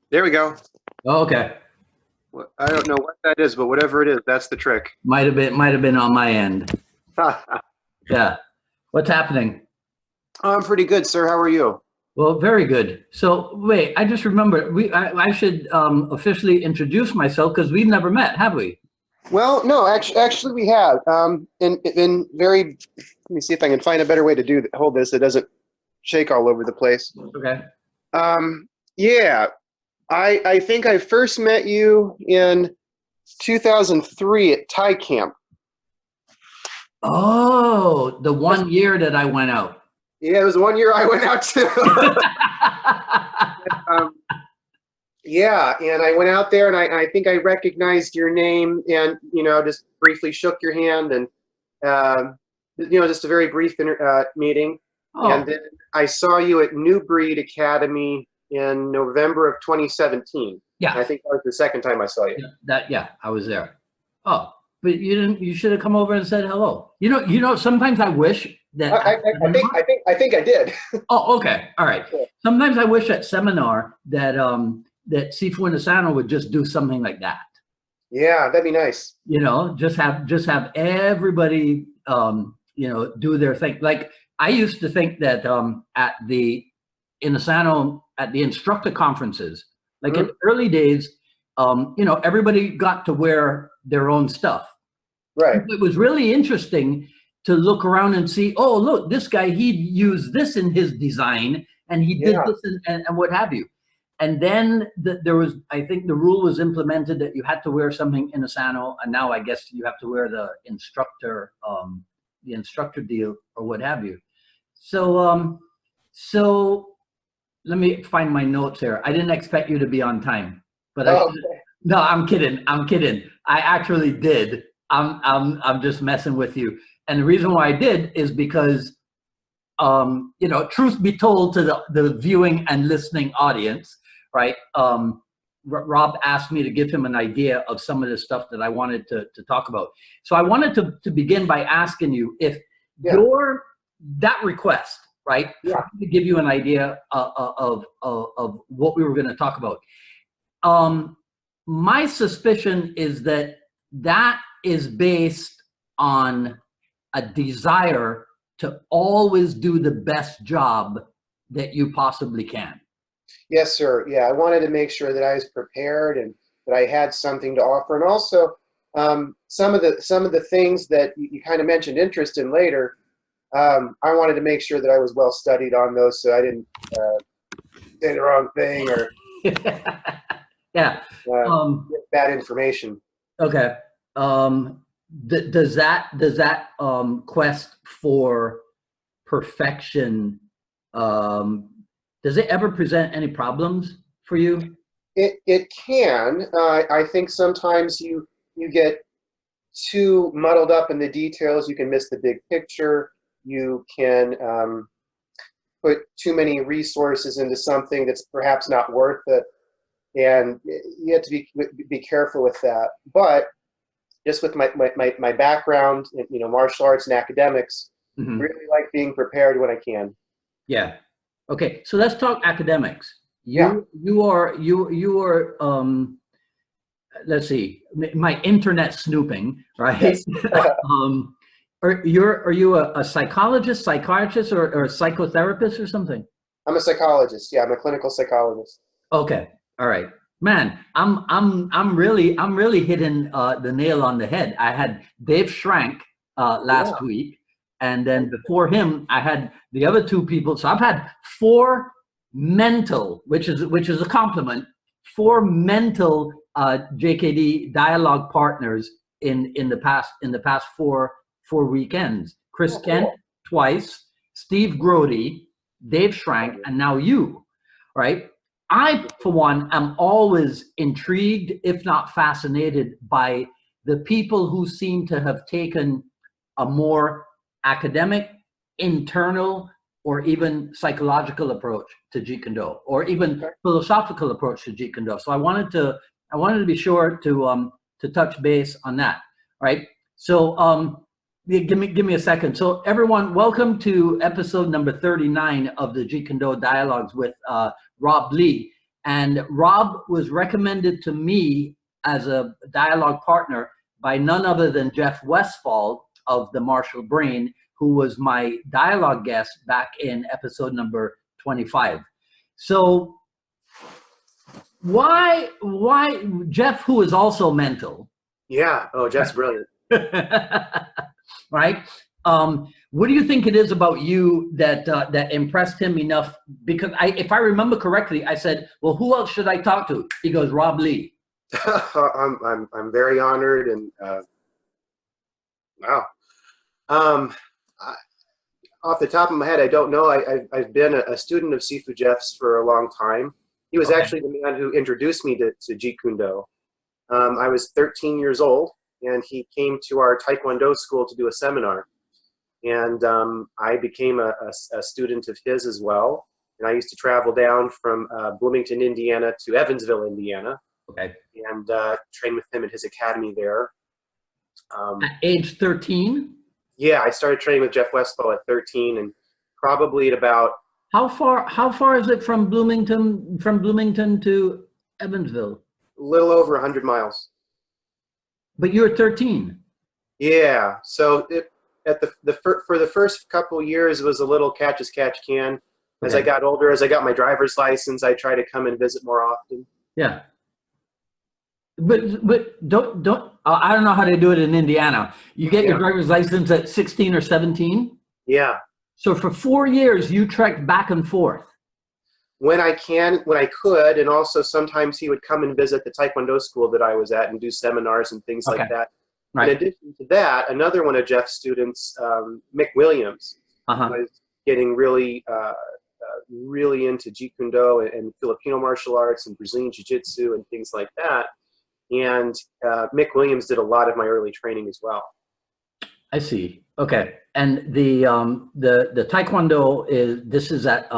There we go. Oh, okay. I don't know what that is, but whatever it is, that's the trick. Might have been on my end. Yeah. What's happening? I'm pretty good, sir. How are you? Well, very good. So wait, I just remember I should officially introduce myself because we've never met, have we? Well, no, actually, we have. In very. Let me see if I can find a better way to hold this. It doesn't shake all over the place. Okay. Yeah, I think I first met you in 2003 at Thai camp. Oh, the 1 year that I went out. Yeah, it was 1 year I went out too. Yeah, and I went out there, and I think I recognized your name, and just briefly shook your hand, and just a very brief meeting. Oh. And then I saw you at New Breed Academy in November of 2017. Yeah. I think that was the second time I saw you. Yeah, I was there. Oh, but you didn't. You should have come over and said hello. Sometimes I wish that. I think I did. Oh, okay, all right. Sometimes I wish at seminar that that Sifu Inasano would just do something like that. Yeah, that'd be nice. Just have everybody do their thing. Like I used to think that at the Inasano, at the instructor conferences, like in the early days, everybody got to wear their own stuff. Right. It was really interesting to look around and see, oh, look, this guy, he used this in his design, and he did this and what have you. And then I think the rule was implemented that you had to wear something Inasano, and now I guess you have to wear the instructor deal or what have you. So let me find my notes here. I didn't expect you to be on time, but no, I'm kidding. I actually did. I'm just messing with you. And the reason why I did is because, truth be told to the viewing and listening audience, right? Rob asked me to give him an idea of some of the stuff that I wanted to talk about. So I wanted to begin by asking you if that request, right? Yeah. To give you an idea of what we were going to talk about. My suspicion is that is based on a desire to always do the best job that you possibly can. Yes, sir. Yeah, I wanted to make sure that I was prepared and that I had something to offer, and also some of the things that you kind of mentioned interest in later. I wanted to make sure that I was well studied on those, so I didn't say the wrong thing or get bad information. Okay. Does that quest for perfection, does it ever present any problems for you? It can. I think sometimes you get too muddled up in the details. You can miss the big picture. You can put too many resources into something that's perhaps not worth it, and you have to be careful with that. But just with my background in martial arts and academics, really like being prepared when I can. Yeah. Okay. So let's talk academics. You are let's see, my internet snooping, right? Yes. Are you a psychologist, psychiatrist, or a psychotherapist or something? I'm a psychologist. Yeah, I'm a clinical psychologist. Okay. All right. Man, I'm really hitting the nail on the head. I had Dave Schrank last week, and then before him, I had the other two people. So I've had four mental, which is a compliment, four mental JKD dialogue partners in the past four weekends. Chris Kent twice, Steve Grody, Dave Schrank, and now you, right? I, for one, am always intrigued, if not fascinated, by the people who seem to have taken a more academic, internal, or even psychological approach to Jeet Kune Do, or even philosophical approach to Jeet Kune Do. So I wanted to be sure to touch base on that, right? So give me a second. So everyone, welcome to episode number 39 of the Jeet Kune Do Dialogues with Rob Lee. And Rob was recommended to me as a dialogue partner by none other than Jeff Westfall of the Martial Brain, who was my dialogue guest back in episode number 25. So why Jeff, who is also mental? Yeah. Oh, Jeff's brilliant. Right? What do you think it is about you that that impressed him enough? Because if I remember correctly, I said, "Well, who else should I talk to?" He goes, "Rob Lee." I'm very honored, and wow. Off the top of my head, I don't know. I've been a student of Sifu Jeff's for a long time. He was actually the man who introduced me to Jeet Kune Do. I was 13 years old, and he came to our Taekwondo school to do a seminar. And I became a student of his as well. And I used to travel down from Bloomington, Indiana to Evansville, Indiana. Okay. And train with him at his academy there. At age 13? Yeah, I started training with Jeff Westfall at 13, and probably at about... How far is it from Bloomington to Evansville? A little over 100 miles. But you're 13. Yeah, so for the first couple years, it was a little catch as catch can. As I got older, as I got my driver's license, I try to come and visit more often. Yeah. But don't I don't know how they do it in Indiana. You get your driver's license at 16 or 17? Yeah. So for 4 years, you trekked back and forth. When I could, and also sometimes he would come and visit the Taekwondo school that I was at and do seminars and things like that. Right. In addition to that, another one of Jeff's students, Mick Williams, was getting really into Jeet Kune Do and Filipino martial arts and Brazilian Jiu-Jitsu and things like that. And Mick Williams did a lot of my early training as well. I see. Okay. And the Taekwondo is at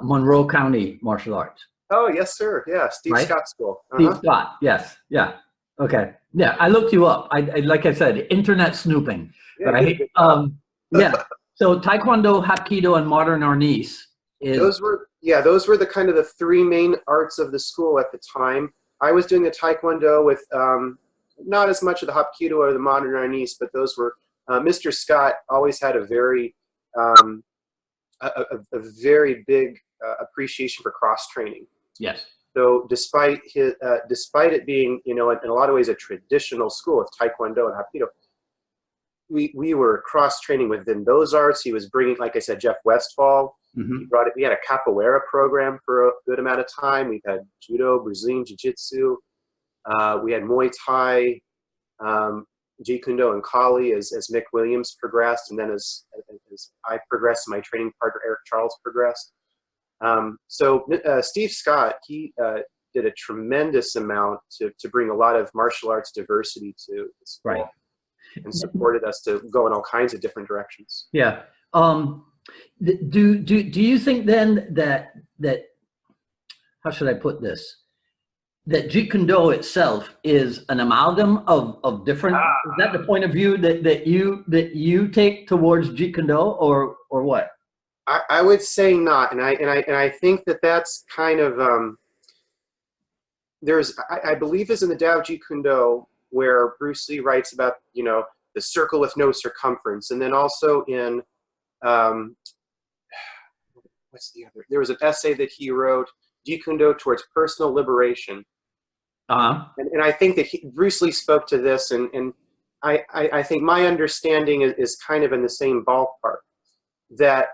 Monroe County Martial Arts. Oh, yes, sir. Yeah, Steve Scott School. Steve Scott. Yes. Yeah. Okay. Yeah, I looked you up. I like I said, internet snooping. Yeah, but yeah. So Taekwondo, Hapkido, and modern Arnis is... Those were the kind of the three main arts of the school at the time. I was doing the Taekwondo with not as much of the Hapkido or the modern Arnis, but those were Mr. Scott always had a very very big appreciation for cross training. Yes. So despite it being, in a lot of ways a traditional school of Taekwondo and Hapkido, we were cross training within those arts. He was bringing, like I said, Jeff Westfall. He brought it. We had a capoeira program for a good amount of time. We've had judo, Brazilian jiu-jitsu. We had Muay Thai, Jeet Kune Do and Kali as Mick Williams progressed, and then as I progressed, my training partner Eric Charles progressed. So Steve Scott, he did a tremendous amount to bring a lot of martial arts diversity to the school, and supported us to go in all kinds of different directions. Yeah. Do you think then that how should I put this? That Jeet Kune Do itself is an amalgam of different. Is that the point of view that you take towards Jeet Kune Do, or what? I would say not, and I think that's kind of I believe is in the Tao of Jeet Kune Do where Bruce Lee writes about the circle with no circumference, and then also in what's the other? There was an essay that he wrote, Jeet Kune Do towards personal liberation. And I think that Bruce Lee spoke to this, and I think my understanding is kind of in the same ballpark, that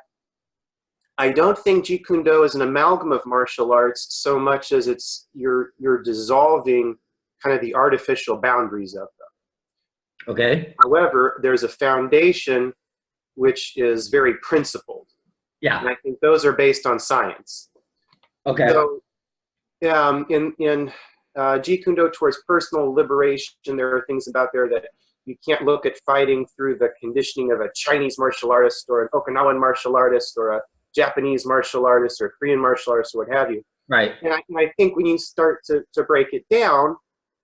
I don't think Jeet Kune Do is an amalgam of martial arts so much as you're dissolving kind of the artificial boundaries of them. Okay. However, there's a foundation which is very principled. Yeah. And I think those are based on science. Okay. So in Jeet Kune Do towards personal liberation, there are things about there that you can't look at fighting through the conditioning of a Chinese martial artist or an Okinawan martial artist or a Japanese martial artist or Korean martial artist or what have you. Right. And I think when you start to break it down,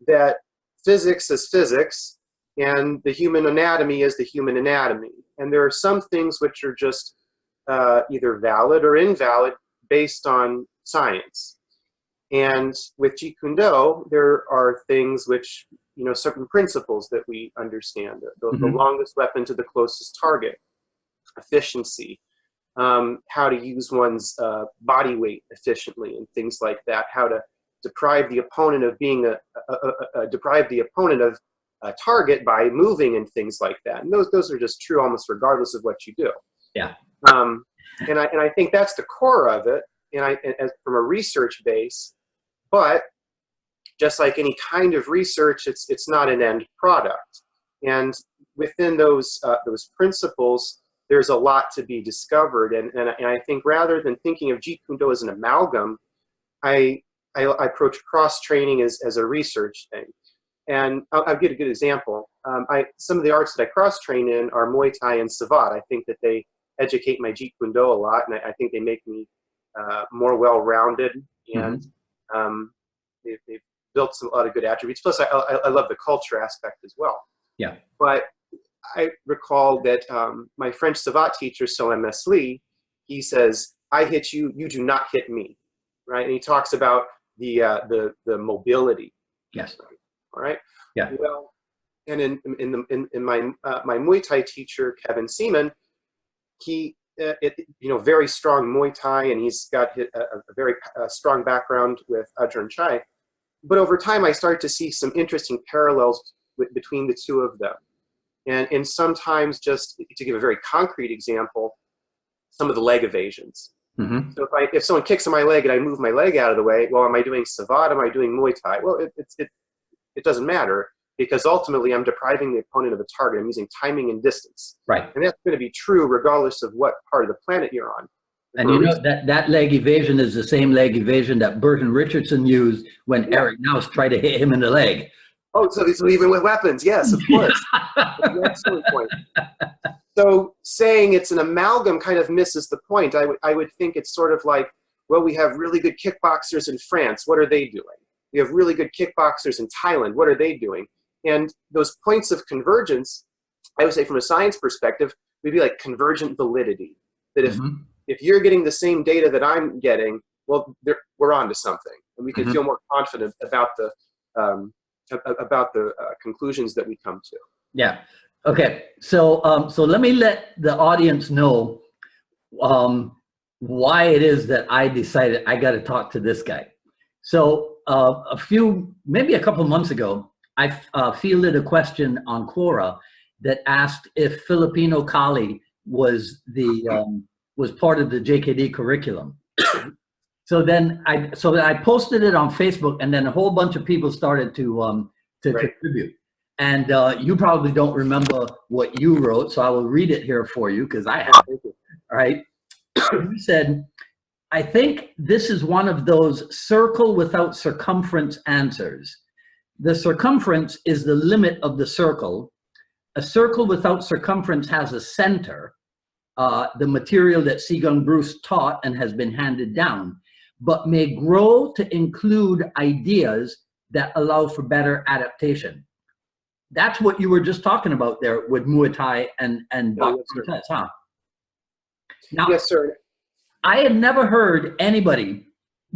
that physics is physics and the human anatomy is the human anatomy. And there are some things which are just either valid or invalid based on science. And with Jeet Kune Do, there are things which, you know, certain principles that we understand. The longest weapon to the closest target, efficiency, how to use one's body weight efficiently and things like that, how to deprive the opponent of being deprive the opponent of a target by moving and things like that. And those are just true almost regardless of what you do. Yeah. And I think that's the core of it, and from a research base. But just like any kind of research, it's not an end product. And within those principles, there's a lot to be discovered. And I think rather than thinking of Jeet Kune Do as an amalgam, I approach cross-training as a research thing. And I'll give a good example. Some of the arts that I cross-train in are Muay Thai and Savate. I think that they educate my Jeet Kune Do a lot, and I think they make me more well-rounded, and they've built a lot of good attributes. Plus, I love the culture aspect as well. Yeah. But I recall that my French Savate teacher, Solen Mesli, he says, "I hit you, you do not hit me," right? And he talks about the mobility. Yes. All right. Yeah. Well, and in my my Muay Thai teacher, Kevin Seaman, he very strong Muay Thai, and he's got a very strong background with Ajahn Chai. But over time, I started to see some interesting parallels between the two of them. And sometimes, just to give a very concrete example, some of the leg evasions. So if someone kicks on my leg and I move my leg out of the way, well, am I doing Savate? Am I doing Muay Thai? Well, it doesn't matter, because ultimately I'm depriving the opponent of a target. I'm using timing and distance. Right. And that's going to be true regardless of what part of the planet you're on. And you know that leg evasion is the same leg evasion that Burton Richardson used when Eric Naus tried to hit him in the leg. Oh, so even with weapons, yes, of course. That's an excellent point. So saying it's an amalgam kind of misses the point. I would think it's sort of like, well, we have really good kickboxers in France. What are they doing? We have really good kickboxers in Thailand. What are they doing? And those points of convergence, I would say from a science perspective, would be like convergent validity. That if you're getting the same data that I'm getting, well, we're on to something. And we can feel more confident about the conclusions that we come to. Yeah. Okay. So let me let the audience know why it is that I decided I got to talk to this guy. So maybe a couple months ago, I fielded a question on Quora that asked if Filipino Kali was part of the JKD curriculum. So then I posted it on Facebook, and then a whole bunch of people started to contribute. And you probably don't remember what you wrote, so I will read it here for you because I have it. All right. You said, "I think this is one of those circle without circumference answers. The circumference is the limit of the circle. A circle without circumference has a center, the material that Seagun Bruce taught and has been handed down, but may grow to include ideas that allow for better adaptation." That's what you were just talking about there with Muay Thai and boxing, huh? Now, yes, sir. I had never heard anybody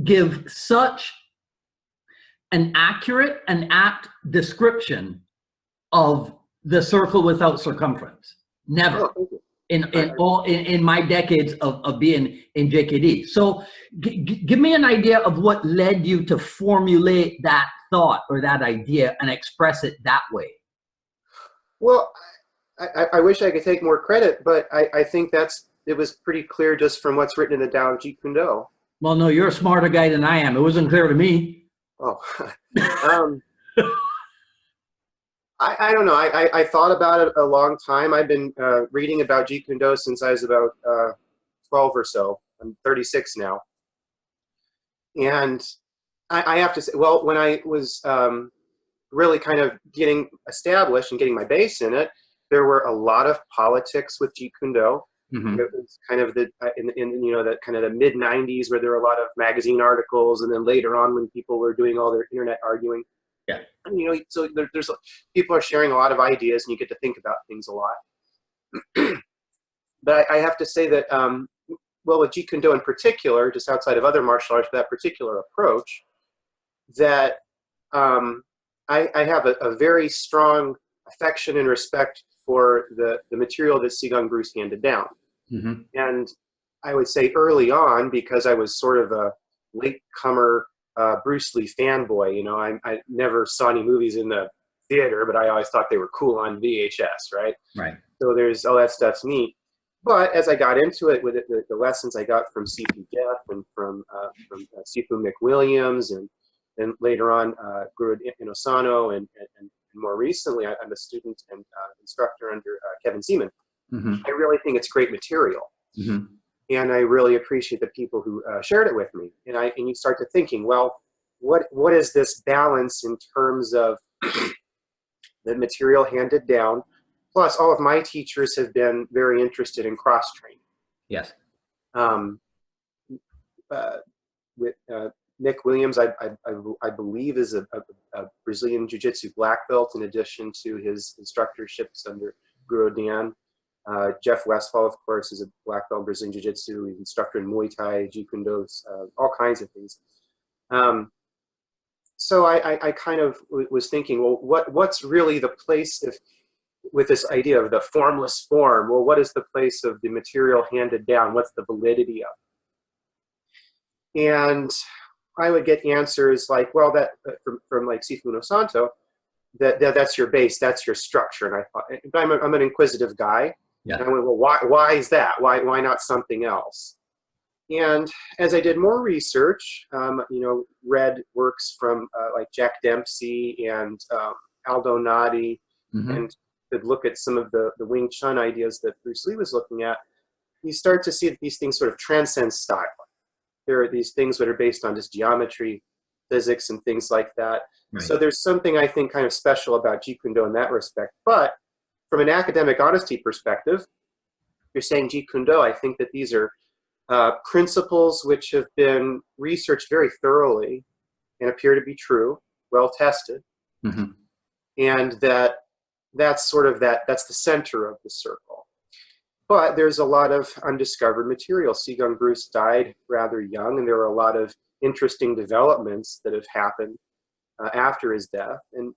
give such an accurate and apt description of the circle without circumference. Never. Oh, in my decades of being in JKD. So give me an idea of what led you to formulate that thought or that idea and express it that way. Well, I wish I could take more credit, but I think it was pretty clear just from what's written in the Tao of Jeet Kune Do. Well, no, you're a smarter guy than I am. It wasn't clear to me. Oh, I don't know. I thought about it a long time. I've been reading about Jeet Kune Do since I was about 12 or so. I'm 36 now. And I have to say, well, when I was really kind of getting established and getting my base in it, there were a lot of politics with Jeet Kune Do. It was kind of that kind of the mid 90s where there were a lot of magazine articles, and then later on when people were doing all their internet arguing. Yeah. And, so there's people are sharing a lot of ideas, and you get to think about things a lot. But I have to say that, well, with Jeet Kune Do in particular, just outside of other martial arts, that particular approach, that I have a very strong affection and respect for the material that Sigang Bruce handed down. Mm-hmm. And I would say early on, because I was sort of a latecomer Bruce Lee fanboy, you know, I never saw any movies in the theater, but I always thought they were cool on VHS, right? Right. So there's all that stuff's neat. But as I got into it with it, the lessons I got from Sifu Jeff and from Sifu McWilliams and later on Guru Inosano and more recently I'm a student and instructor under Kevin Seaman. Mm-hmm. I really think it's great material. Mm-hmm. And I really appreciate the people who shared it with me. And you start to thinking, well, what is this balance in terms of the material handed down? Plus, all of my teachers have been very interested in cross-training. Yes. With Nick Williams, I believe, is a Brazilian Jiu-Jitsu black belt in addition to his instructorships under Guru Dan. Jeff Westphal, of course, is a black belt in Brazilian Jiu-Jitsu. He's instructor in Muay Thai, Jeet Kune Do, all kinds of things. So I kind of was thinking, well, what's really the place with this idea of the formless form? Well, what is the place of the material handed down? What's the validity of it? And I would get answers like, well, that from like Sifu no Santo, that's your base, that's your structure. And I thought, but I'm an inquisitive guy. Yeah. And I went, well, why is that? Why not something else? And as I did more research, you know, read works from like Jack Dempsey and Aldo Nadi, Mm-hmm. and could look at some of the Wing Chun ideas that Bruce Lee was looking at, you start to see that these things sort of transcend style. There are these things that are based on just geometry, physics, and things like that. Right. So there's something I think kind of special about Jeet Kune Do in that respect. But from an academic honesty perspective, you're saying Jeet Kune Do, I think that these are principles which have been researched very thoroughly and appear to be true, well tested, Mm-hmm. and that's the center of the circle. But there's a lot of undiscovered material. Sigang Bruce died rather young, and there are a lot of interesting developments that have happened after his death. And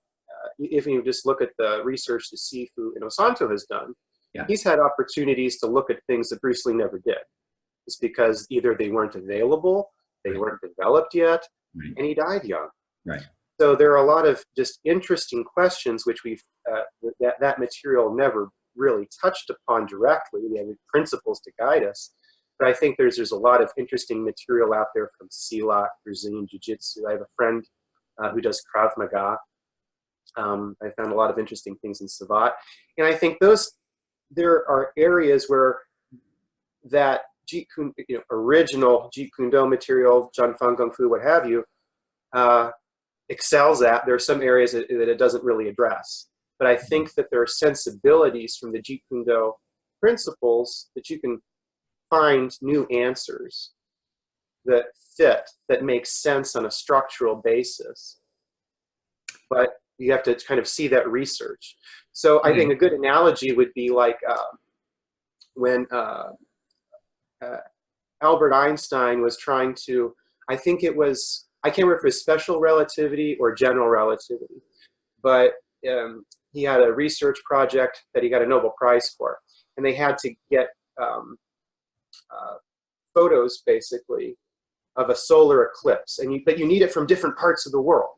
if you just look at the research that Sifu Inosanto has done, yeah. He's had opportunities to look at things that Bruce Lee never did. It's because either they weren't available, they weren't developed yet, right. and he died young. Right. So there are a lot of just interesting questions which that material never really touched upon directly. We have principles to guide us. But I think there's a lot of interesting material out there from Silat, Brazilian Jiu-Jitsu. I have a friend who does Krav Maga. I found a lot of interesting things in Savat. And I think there are areas where that Jeet Kune, original Jeet Kune Do material, Jun Feng Kung Fu, what have you, excels at. There are some areas that it doesn't really address. But I think that there are sensibilities from the Jeet Kune Do principles that you can find new answers that fit, that make sense on a structural basis. But you have to kind of see that research. So I think a good analogy would be like when Albert Einstein was trying to, I can't remember if it was special relativity or general relativity, but he had a research project that he got a Nobel Prize for, and they had to get photos basically of a solar eclipse, but you need it from different parts of the world,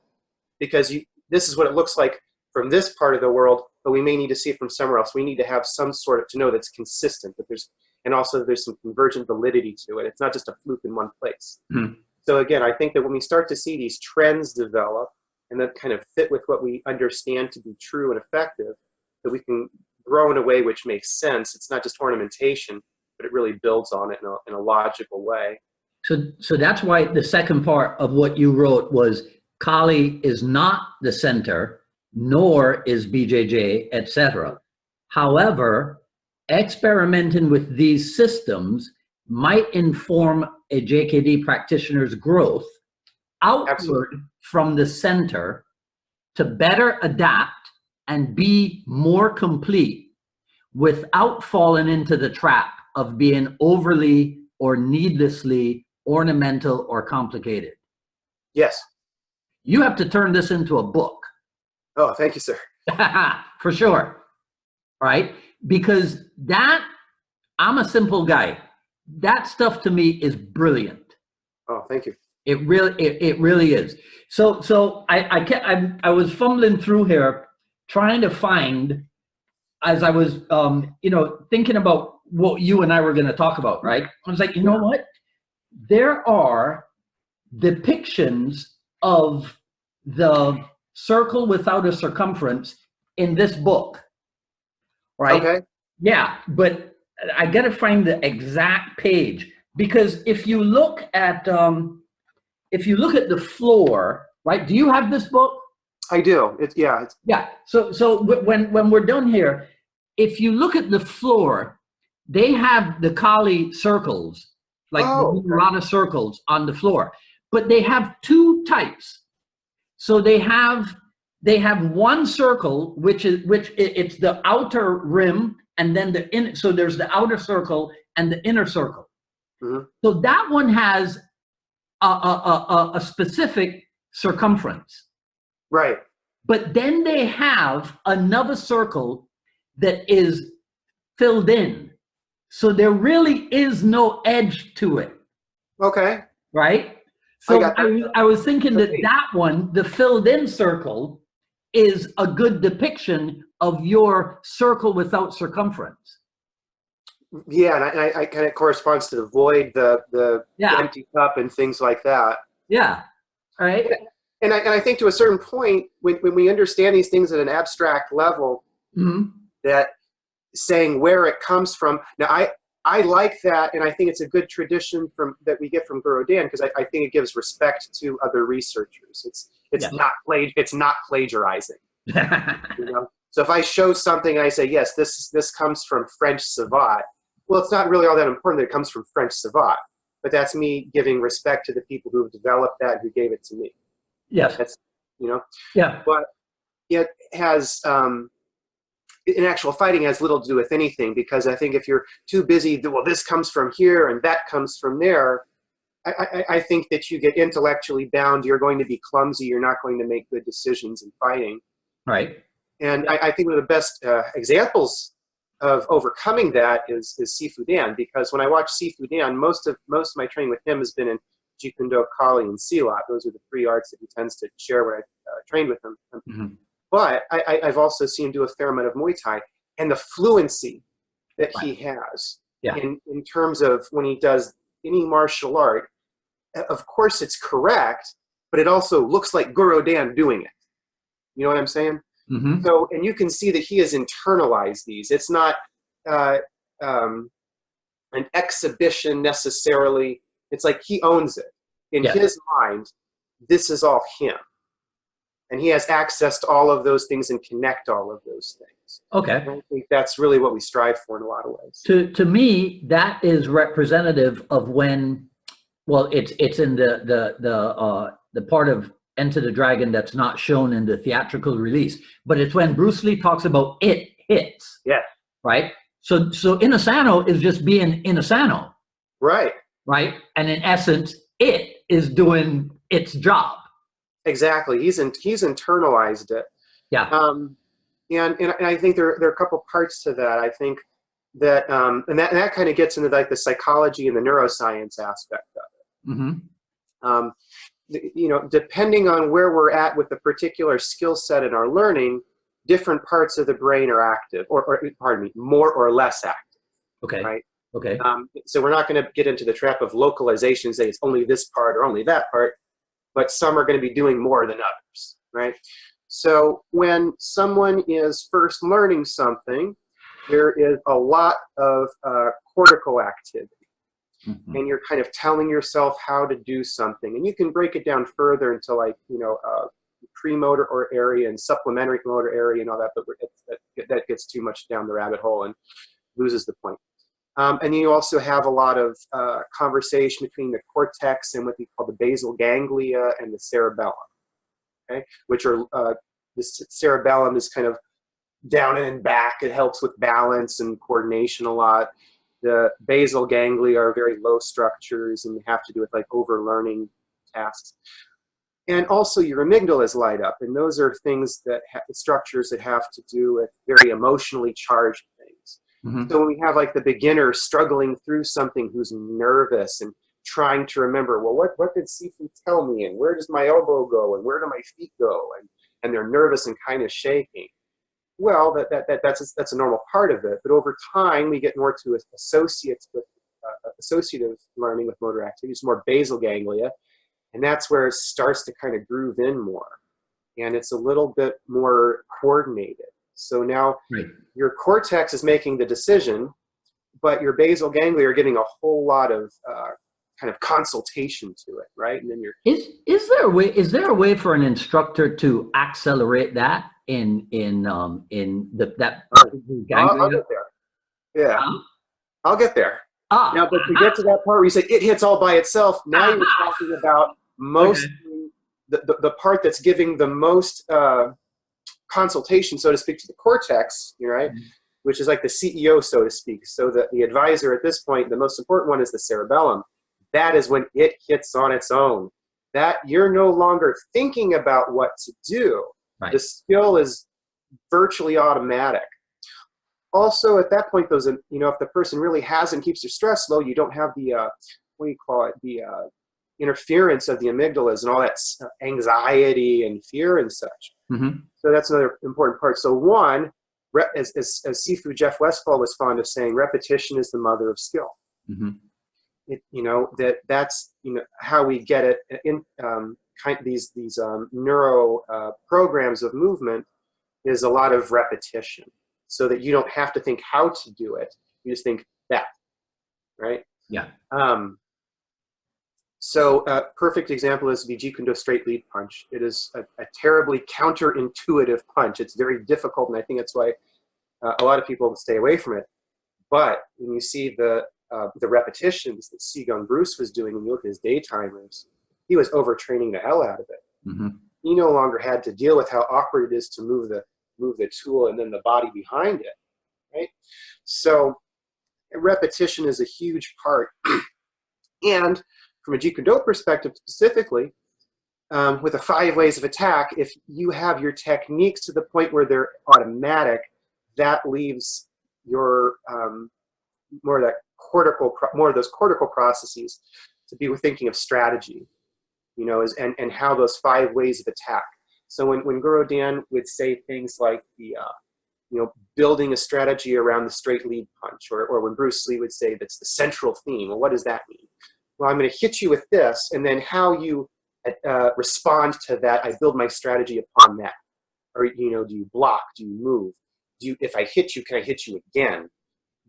because this is what it looks like from this part of the world, but we may need to see it from somewhere else. We need to have some sort of, to know that's consistent, and also there's some convergent validity to it. It's not just a fluke in one place. Mm-hmm. So again, I think that when we start to see these trends develop and that kind of fit with what we understand to be true and effective, that we can grow in a way which makes sense. It's not just ornamentation, but it really builds on it in a logical way. So that's why the second part of what you wrote was Kali is not the center, nor is BJJ, etc. However, experimenting with these systems might inform a JKD practitioner's growth outward Absolutely. From the center to better adapt and be more complete without falling into the trap of being overly or needlessly ornamental or complicated. Yes. you have to turn this into a book. Oh, thank you, sir. For sure. Right? Because that, I'm a simple guy. That stuff to me is brilliant. Oh, thank you. It really is. So I was fumbling through here trying to find, as I was thinking about what you and I were going to talk about, right? I was like, you know what? There are depictions of the circle without a circumference in this book, right? Okay. Yeah, but I got to find the exact page, because if you look at the floor, right? Do you have this book? I do. Yeah. So when we're done here, if you look at the floor, they have the Kali circles, like a lot of circles on the floor, but they have two types. So they have one circle, which it's the outer rim, and then so there's the outer circle and the inner circle. Mm-hmm. So that one has a specific circumference. Right. But then they have another circle that is filled in. So there really is no edge to it. Okay. Right? So I was thinking that one, the filled in circle, is a good depiction of your circle without circumference. Yeah, and I kind of corresponds to the void, the empty cup, and things like that. Yeah. All right. And I think to a certain point, when we understand these things at an abstract level, mm-hmm. that saying where it comes from. Now, I like that, and I think it's a good tradition that we get from Guru Dan, because I think it gives respect to other researchers. It's not plagiarizing. So if I show something and I say, yes, this comes from French Savate, well, it's not really all that important that it comes from French Savate, but that's me giving respect to the people who have developed that, who gave it to me. Yes. That's, Yeah. But it has, in actual fighting, has little to do with anything, because I think if you're too busy, well, this comes from here and that comes from there, I think that you get intellectually bound. You're going to be clumsy. You're not going to make good decisions in fighting. Right. And I think one of the best examples of overcoming that is Sifu Dan, because when I watch Sifu Dan, most of my training with him has been in Jeet Kune Do, Kali, and Silat. Those are the three arts that he tends to share when I trained with him. Mm-hmm. But I've also seen him do a fair amount of Muay Thai, and the fluency that he has in terms of when he does any martial art. Of course, it's correct, but it also looks like Guru Dan doing it. You know what I'm saying? Mm-hmm. So, and you can see that he has internalized these. It's not an exhibition necessarily. It's like he owns it. In his mind, this is all him. And he has access to all of those things and connect all of those things. Okay. And I think that's really what we strive for in a lot of ways. To me, that is representative of when, well, it's in the part of Enter the Dragon that's not shown in the theatrical release, but it's when Bruce Lee talks about it hits. Yeah. Right? So Inasano is just being Inasano. Right. Right? And in essence, it is doing its job. Exactly. He's internalized it. Yeah. And I think there are a couple parts to that. I think that and that kind of gets into like the psychology and the neuroscience aspect of it. Mm-hmm. Depending on where we're at with the particular skill set in our learning, different parts of the brain are active, or pardon me, more or less active. Okay. Right. Okay. So we're not going to get into the trap of localization and say it's only this part or only that part, but some are going to be doing more than others, right? So when someone is first learning something, there is a lot of cortical activity. Mm-hmm. And you're kind of telling yourself how to do something. And you can break it down further into like, premotor or area and supplementary motor area and all that, but that gets too much down the rabbit hole and loses the point. And you also have a lot of conversation between the cortex and what we call the basal ganglia and the cerebellum, okay? Which are, the cerebellum is kind of down and back. It helps with balance and coordination a lot. The basal ganglia are very low structures and have to do with like overlearning tasks. And also your amygdalas light up, and those are things that structures that have to do with very emotionally charged things. Mm-hmm. So when we have like the beginner struggling through something who's nervous and trying to remember, well, what did Sifu tell me, and where does my elbow go, and where do my feet go, and they're nervous and kind of shaking. Well, that's a normal part of it, but over time we get more to associative learning with motor activities, more basal ganglia. And that's where it starts to kind of groove in more. And it's a little bit more coordinated. So now your cortex is making the decision, but your basal ganglia are getting a whole lot of kind of consultation to it, right? And then you're is there a way for an instructor to accelerate that in that I'll get there. Yeah. I'll get there. Now, but to get to that part where you say it hits all by itself, now you're talking about the part that's giving the most consultation, so to speak, to the cortex, right? Mm-hmm. Which is like the CEO, so to speak. So that the advisor at this point, the most important one is the cerebellum. That is when it hits on its own. That you're no longer thinking about what to do. Right. The skill is virtually automatic. Also, at that point, if the person really has and keeps their stress low, you don't have the interference of the amygdalas and all that anxiety and fear and such. Mm-hmm. So that's another important part. So one, as Sifu Jeff Westphal was fond of saying, repetition is the mother of skill. Mm-hmm. That's how we get it in these neuro programs of movement is a lot of repetition, so that you don't have to think how to do it. You just think that, right? Yeah. So a perfect example is the Jeet Kune Do straight lead punch. It is a terribly counterintuitive punch. It's very difficult, and I think that's why a lot of people stay away from it. But when you see the repetitions that Seagung Bruce was doing, when you look at his daytimers, he was overtraining the hell out of it. Mm-hmm. He no longer had to deal with how awkward it is to move the tool and then the body behind it, right? So repetition is a huge part. And from a Jeet Kune Do perspective specifically, with the 5 ways of attack, if you have your techniques to the point where they're automatic, that leaves your more of those cortical processes to be thinking of strategy, and how those 5 ways of attack. So when Guru Dan would say things like building a strategy around the straight lead punch, or when Bruce Lee would say that's the central theme. Well, what does that mean? Well, I'm going to hit you with this, and then how you respond to that, I build my strategy upon that. Or, do you block? Do you move? If I hit you, can I hit you again?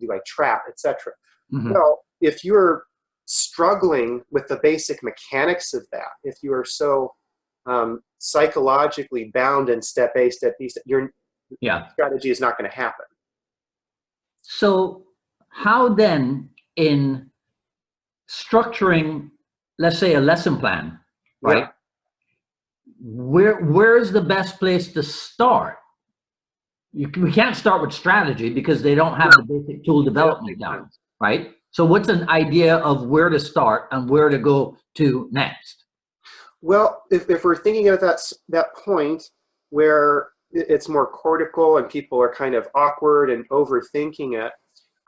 Do I trap, etc.? Mm-hmm. Well, if you're struggling with the basic mechanics of that, if you are so psychologically bound in step A, step B, your strategy is not going to happen. So how then, in structuring, let's say, a lesson plan, right? Yeah. Where's the best place to start? We can't start with strategy because they don't have the basic tool development down, right? So what's an idea of where to start and where to go to next? Well, if we're thinking of that point where it's more cortical and people are kind of awkward and overthinking it,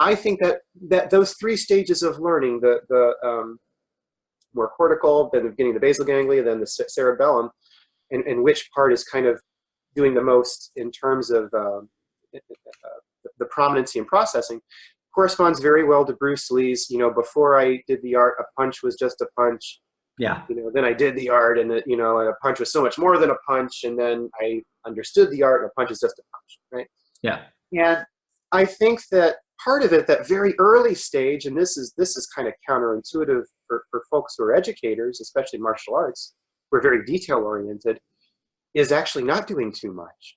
I think that those 3 stages of learning, the more cortical, then getting the basal ganglia, then the cerebellum, and which part is kind of doing the most in terms of the prominency in processing, corresponds very well to Bruce Lee's, before I did the art, a punch was just a punch. Yeah. Then I did the art, and and a punch was so much more than a punch, and then I understood the art, and a punch is just a punch, right? Yeah. And I think that part of it, that very early stage, and this is kind of counterintuitive for folks who are educators, especially martial arts, who are very detail oriented, is actually not doing too much.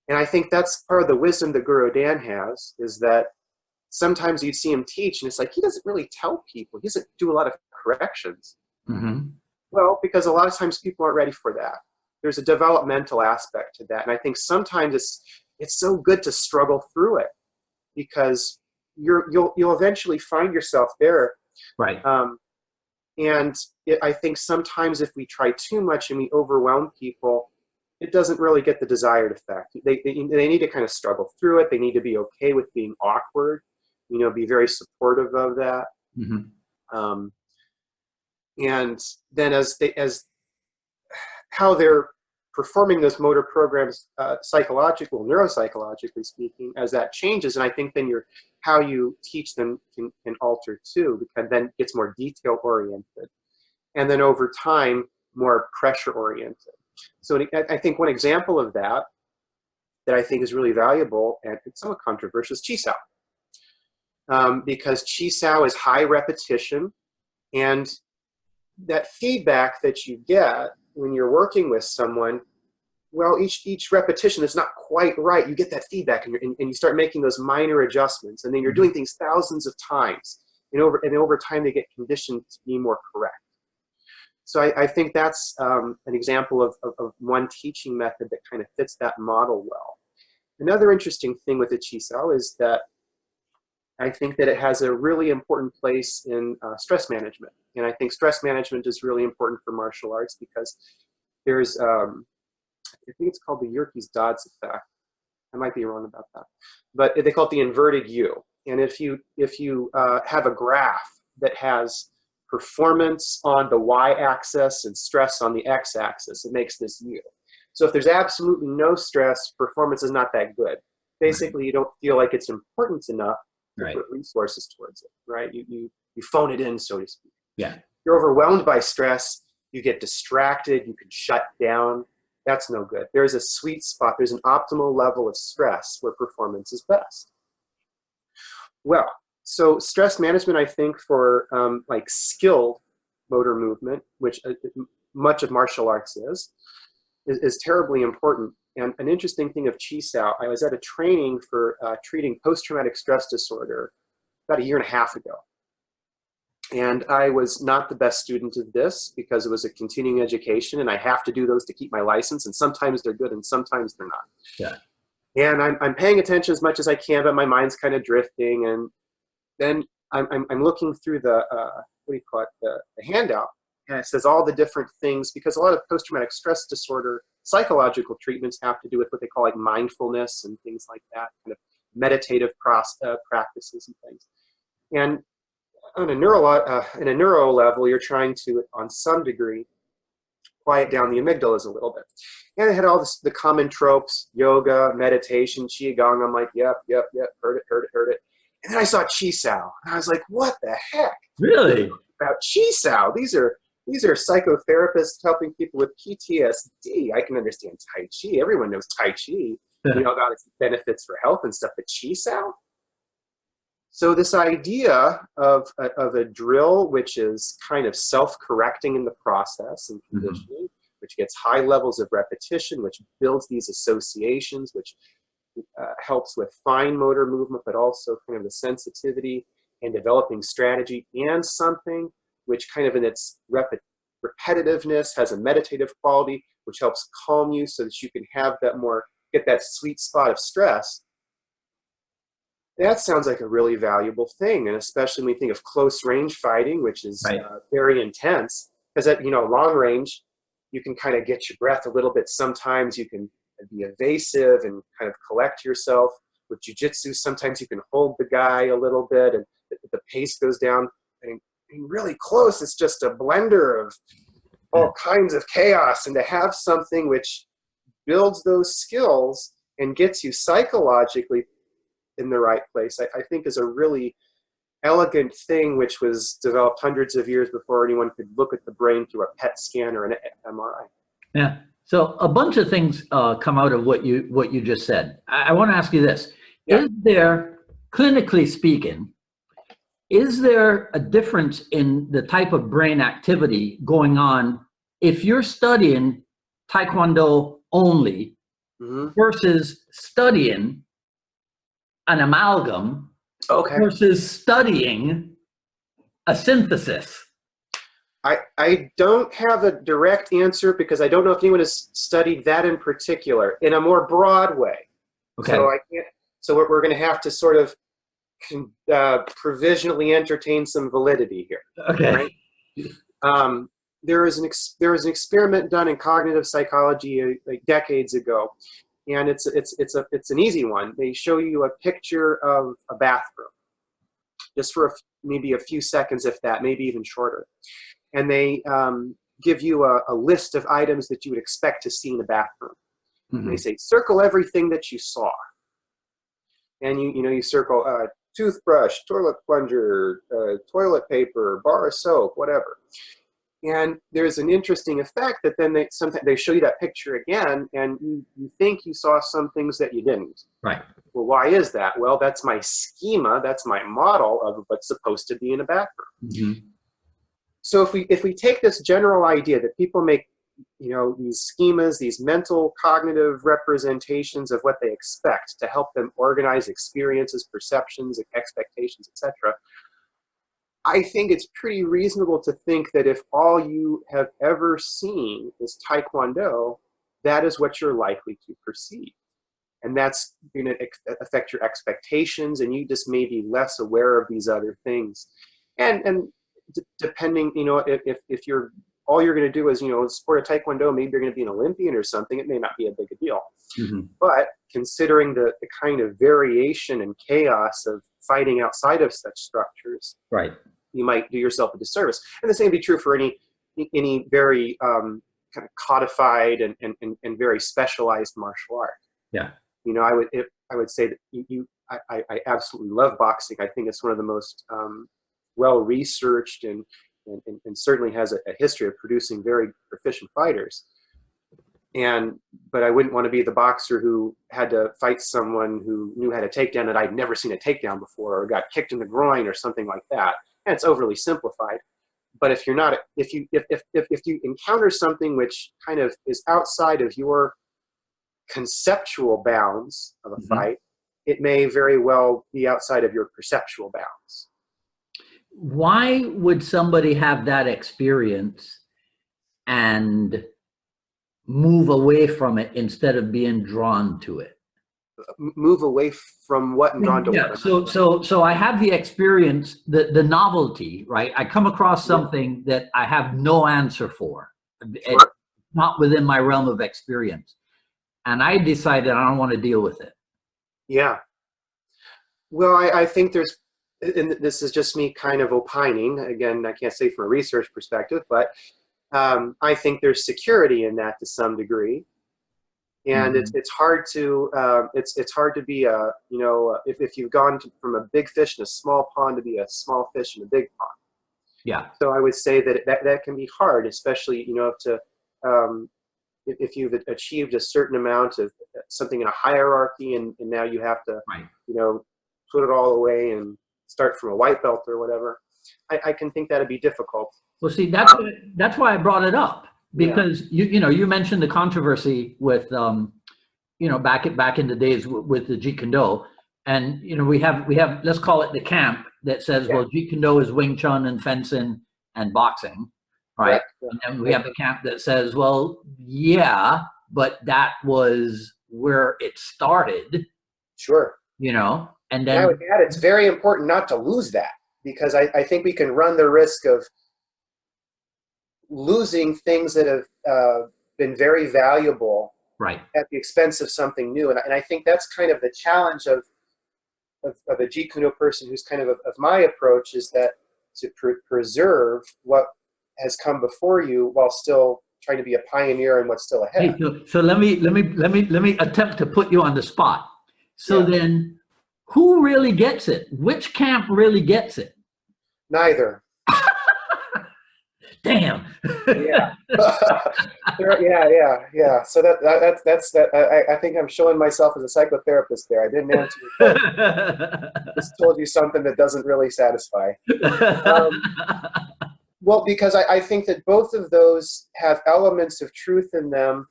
And I think that's part of the wisdom that Guru Dan has, is that sometimes you'd see him teach, and it's like he doesn't really tell people. He doesn't do a lot of corrections. Mm-hmm. Well, because a lot of times people aren't ready for that. There's a developmental aspect to that. And I think sometimes it's so good to struggle through it, because you'll eventually find yourself there. Right. And I think sometimes if we try too much and we overwhelm people, it doesn't really get the desired effect. They need to kind of struggle through it. They need to be okay with being awkward, be very supportive of that. And then as how they're performing those motor programs, neuropsychologically speaking, as that changes, and I think then how you teach them can alter too, because then it gets more detail oriented, and then over time more pressure oriented. So I think one example of that I think is really valuable, and it's somewhat controversial, is Chi Sao, because Chi Sao is high repetition, and that feedback that you get when you're working with someone, well, each repetition is not quite right. You get that feedback, and you start making those minor adjustments, and then you're doing things thousands of times, and over time they get conditioned to be more correct. So I think that's an example of one teaching method that kind of fits that model well. Another interesting thing with the Chi Sao is that I think that it has a really important place in stress management. And I think stress management is really important for martial arts because there's, I think it's called the Yerkes-Dodds effect. I might be wrong about that. But they call it the inverted U. And if you have a graph that has performance on the y-axis and stress on the x-axis, it makes this U. So if there's absolutely no stress, performance is not that good. Basically, you don't feel like it's important enough to put resources towards it, right? You phone it in, so to speak. Yeah. You're overwhelmed by stress, you get distracted, you can shut down. That's no good. There's a sweet spot, there's an optimal level of stress where performance is best. Well, so stress management, I think, for like skilled motor movement, which much of martial arts is terribly important. And an interesting thing of Chi Sao, I was at a training for treating post-traumatic stress disorder about 1.5 years ago. And I was not the best student of this because it was a continuing education and I have to do those to keep my license, and sometimes they're good and sometimes they're not. Yeah. And I'm paying attention as much as I can, but my mind's kind of drifting. And then I'm looking through the, the handout, and it says all the different things, because a lot of post-traumatic stress disorder psychological treatments have to do with what they call like mindfulness and things like that, kind of meditative practices and things. And on a neuro level, you're trying to, on some degree, quiet down the amygdalas a little bit. And it had all the common tropes, yoga, meditation, qigong. I'm like, yep, heard it. And then I saw Chi Sao, and I was like, what the heck? Really? About Chi Sao. These are psychotherapists helping people with PTSD. I can understand Tai Chi. Everyone knows Tai Chi, about its benefits for health and stuff. But Chi Sao? So this idea of a drill, which is kind of self-correcting in the process and conditioning, which gets high levels of repetition, which builds these associations, which helps with fine motor movement, but also kind of the sensitivity and developing strategy, and something which kind of in its repetitiveness has a meditative quality, which helps calm you so that you can have that get that sweet spot of stress. That sounds like a really valuable thing, and especially when we think of close range fighting, which is very intense, because at long range, you can kind of get your breath a little bit. Sometimes you can be evasive and kind of collect yourself. With jiu-jitsu, sometimes you can hold the guy a little bit, and the pace goes down. And really close, it's just a blender of all kinds of chaos. And to have something which builds those skills and gets you psychologically in the right place, I think is a really elegant thing, which was developed hundreds of years before anyone could look at the brain through a PET scan or an MRI. Yeah. So a bunch of things come out of what you just said. I want to ask you this. Yeah. Is there, clinically speaking, is there a difference in the type of brain activity going on if you're studying Taekwondo only versus studying an amalgam versus studying a synthesis? I don't have a direct answer because I don't know if anyone has studied that in particular in a more broad way. Okay. So I can't. So we're going to have to sort of provisionally entertain some validity here. Okay. There is an experiment done in cognitive psychology like decades ago, and it's an easy one. They show you a picture of a bathroom, just for maybe a few seconds, if that, maybe even shorter, and they give you a list of items that you would expect to see in the bathroom. Mm-hmm. They say, circle everything that you saw, and you circle toothbrush, toilet plunger, toilet paper, bar of soap, whatever. And there's an interesting effect that then sometimes they show you that picture again, and you think you saw some things that you didn't. Right. Well, why is that? Well, that's my schema. That's my model of what's supposed to be in a bathroom. Mm-hmm. So if we take this general idea that people make, these schemas, these mental cognitive representations of what they expect to help them organize experiences, perceptions, expectations, etc., I think it's pretty reasonable to think that if all you have ever seen is Taekwondo, that is what you're likely to perceive. And that's going to affect your expectations, and you just may be less aware of these other things. And depending, if you're all you're going to do is, sport of Taekwondo, maybe you're going to be an Olympian or something, it may not be a big a deal. Mm-hmm. But considering the kind of variation and chaos of fighting outside of such structures, right, you might do yourself a disservice. And the same would be true for any very kind of codified and very specialized martial art. Yeah. I would say that I absolutely love boxing. I think it's one of the most well-researched and certainly has a history of producing very proficient fighters. But I wouldn't want to be the boxer who had to fight someone who knew how to takedown that I'd never seen a takedown before, or got kicked in the groin or something like that. And it's overly simplified. But if you encounter something which kind of is outside of your conceptual bounds of a mm-hmm. fight, it may very well be outside of your perceptual bounds. Why would somebody have that experience and move away from it instead of being drawn to it? Move away from what and drawn to what? So I have the experience, the novelty, right? I come across something that I have no answer for. Sure. It's not within my realm of experience. And I decided I don't want to deal with it. Yeah. Well, I think there's, and this is just me kind of opining. Again, I can't say from a research perspective, but I think there's security in that to some degree. And mm-hmm. it's hard to be if you've gone from a big fish in a small pond to be a small fish in a big pond. Yeah. So I would say that can be hard, especially if you've achieved a certain amount of something in a hierarchy, and now you have to right. Put it all away and start from a white belt or whatever. I can think that'd be difficult. Well, see, that's why I brought it up. Because you mentioned the controversy with back in the days with the Jeet Kune Do, and we have let's call it the camp that says well, Jeet Kune Do is Wing Chun and fencing and boxing, right? Yeah. And then we have the camp that says well, yeah, but that was where it started. Sure. And then I would add it's very important not to lose that, because I think we can run the risk of losing things that have been very valuable right. at the expense of something new. And I think that's kind of the challenge of a Jeet Kune Do person who's kind of my approach, is that to preserve what has come before you while still trying to be a pioneer in what's still ahead. Hey, so let me attempt to put you on the spot. So then who really gets it? Which camp really gets it? Neither. Damn. Yeah. Yeah. So that's that. I think I'm showing myself as a psychotherapist there. I didn't answer your question. Just told you something that doesn't really satisfy. Well, because I think that both of those have elements of truth in them,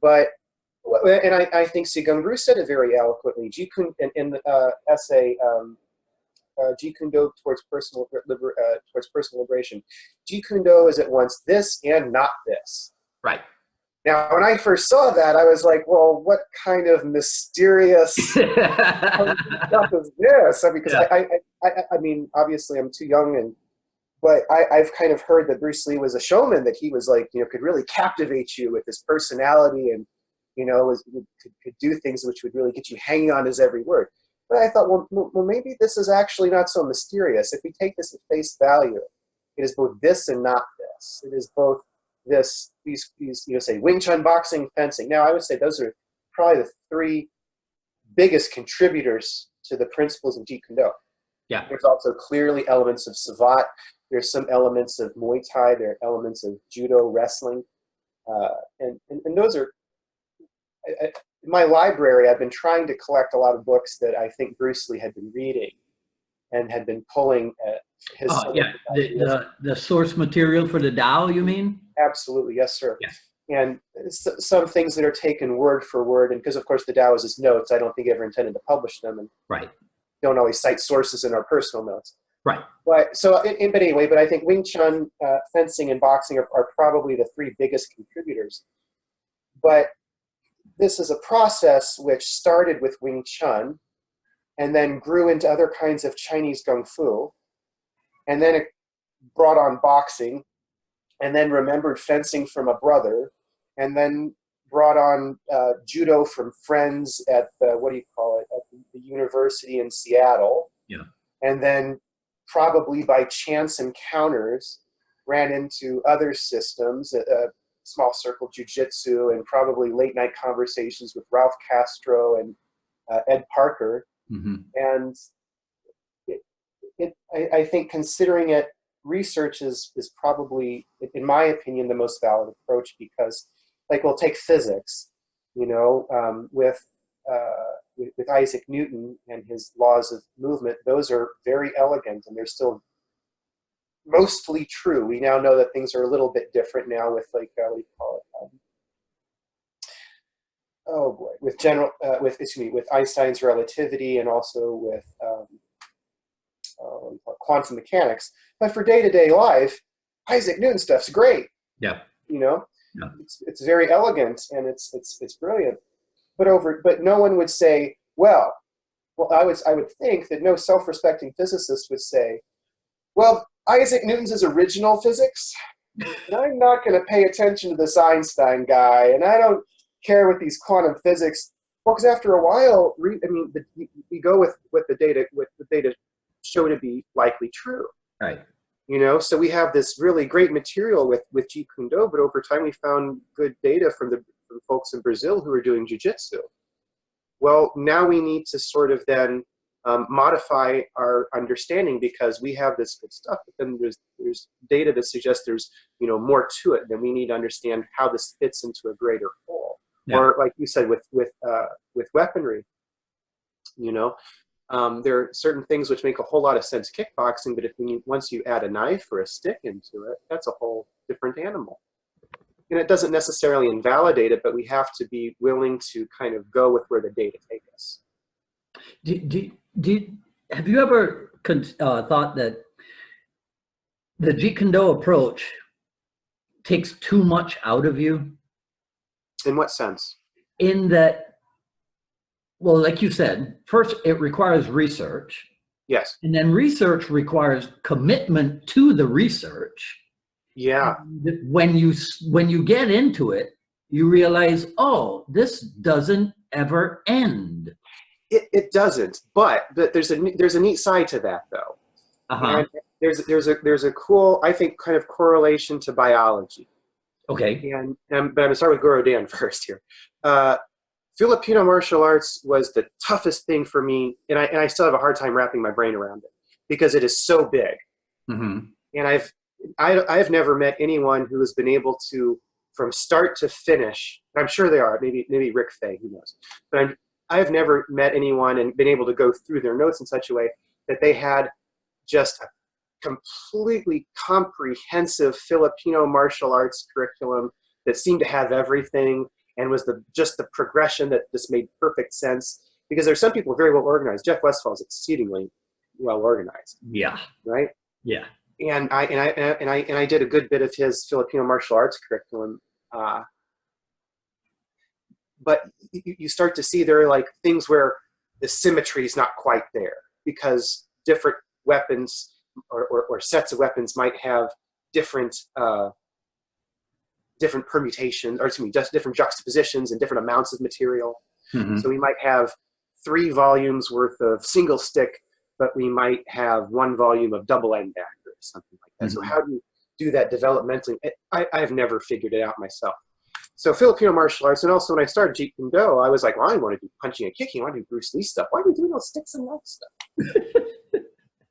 and I think Sigungru said it very eloquently. Jeet Kune in the essay. Jeet Kune Do towards personal liberation. Jeet Kune Do is at once this and not this. Right. Now, when I first saw that, I was like, "Well, what kind of mysterious stuff is this?" I mean, because I mean, obviously, I'm too young, but I've kind of heard that Bruce Lee was a showman, that he was like, could really captivate you with his personality, and, could do things which would really get you hanging on his every word. But I thought, well, maybe this is actually not so mysterious. If we take this at face value, it is both this and not this. It is both these, say Wing Chun, boxing, fencing. Now, I would say those are probably the three biggest contributors to the principles of Jeet Kune Do. Yeah. There's also clearly elements of Savate. There's some elements of Muay Thai. There are elements of Judo, wrestling. And those are, in my library, I've been trying to collect a lot of books that I think Bruce Lee had been reading and had been pulling at his. Yeah, the source material for the Tao, you mean? Absolutely, yes, sir. Yeah. And some things that are taken word for word, and because of course the Tao is his notes, I don't think he ever intended to publish them, and right. Don't always cite sources in our personal notes. Right. But so, but anyway, but I think Wing Chun, fencing, and boxing are probably the three biggest contributors. But this is a process which started with Wing Chun, and then grew into other kinds of Chinese Kung Fu, and then it brought on boxing, and then remembered fencing from a brother, and then brought on judo from friends at the, at the university in Seattle. Yeah. And then probably by chance encounters ran into other systems, small circle jiu-jitsu, and probably late night conversations with Ralph Castro and Ed Parker. Mm-hmm. And I think considering it, research is probably, in my opinion, the most valid approach, because, like, we'll take physics, with Isaac Newton and his laws of movement. Those are very elegant, and they're still mostly true. We now know that things are a little bit different now with, like, what do you call it? With Einstein's relativity, and also with quantum mechanics. But for day-to-day life, Isaac Newton stuff's great. Yeah. Yeah. It's very elegant, and it's brilliant. But no one would say, well, I would think that no self-respecting physicist would say, well, Isaac Newton's is original physics, and I'm not going to pay attention to this Einstein guy, and I don't care with these quantum physics. Well, because after a while, we go with the data show to be likely true. Right. So we have this really great material with Jeet Kune Do, but over time we found good data from folks in Brazil who are doing jiu-jitsu. Well, now we need to sort of then modify our understanding, because we have this good stuff, but then there's data that suggests there's more to it. Then we need to understand how this fits into a greater whole. Yeah. Or, like you said, with weaponry, there are certain things which make a whole lot of sense kickboxing, but once you add a knife or a stick into it, that's a whole different animal. And it doesn't necessarily invalidate it, but we have to be willing to kind of go with where the data take us. Have you ever thought that the Jeet Kune Do approach takes too much out of you? In what sense? In that, well, like you said, first it requires research. Yes. And then research requires commitment to the research. Yeah. And when you get into it, you realize, oh, this doesn't ever end. It doesn't, but there's a neat side to that, though. Uh-huh. And there's a cool, I think, kind of correlation to biology. Okay. But I'm going to start with Goro Dan first here. Filipino martial arts was the toughest thing for me, and I still have a hard time wrapping my brain around it, because it is so big. Mm-hmm. And I've never met anyone who has been able to, from start to finish, I'm sure they are, maybe Rick Fay, who knows, but I've never met anyone and been able to go through their notes in such a way that they had just a completely comprehensive Filipino martial arts curriculum that seemed to have everything, and was just the progression that just made perfect sense. Because there's some people very well organized. Jeff Westphal is exceedingly well organized. Yeah. Right. Yeah. And I did a good bit of his Filipino martial arts curriculum. But you start to see there are like things where the symmetry is not quite there, because different weapons or sets of weapons might have different different permutations, or excuse me, just different juxtapositions and different amounts of material. Mm-hmm. So we might have 3 volumes worth of single stick, but we might have 1 volume of double end dagger, something like that. Mm-hmm. So how do you do that developmentally? I've never figured it out myself. So Filipino martial arts, and also when I started Jeet Kune Do, I was like, well, I want to do punching and kicking. I want to do Bruce Lee stuff. Why are we doing those sticks and knife stuff?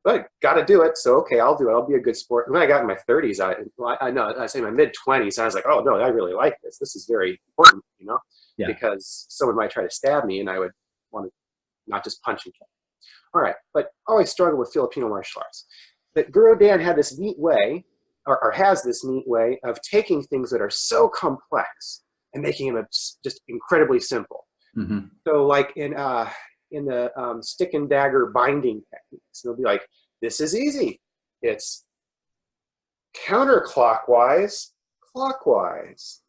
But got to do it, so okay, I'll do it. I'll be a good sport. When I got in my 30s, I say my mid-20s, I was like, oh no, I really like this. This is very important, you know, because someone might try to stab me, and I would want to not just punch and kick. All right, but always struggle with Filipino martial arts. But Guru Dan had this neat way, or has this neat way of taking things that are so complex and making them just incredibly simple. Mm-hmm. So like in the stick and dagger binding techniques, they'll be like, this is easy. It's counterclockwise, clockwise.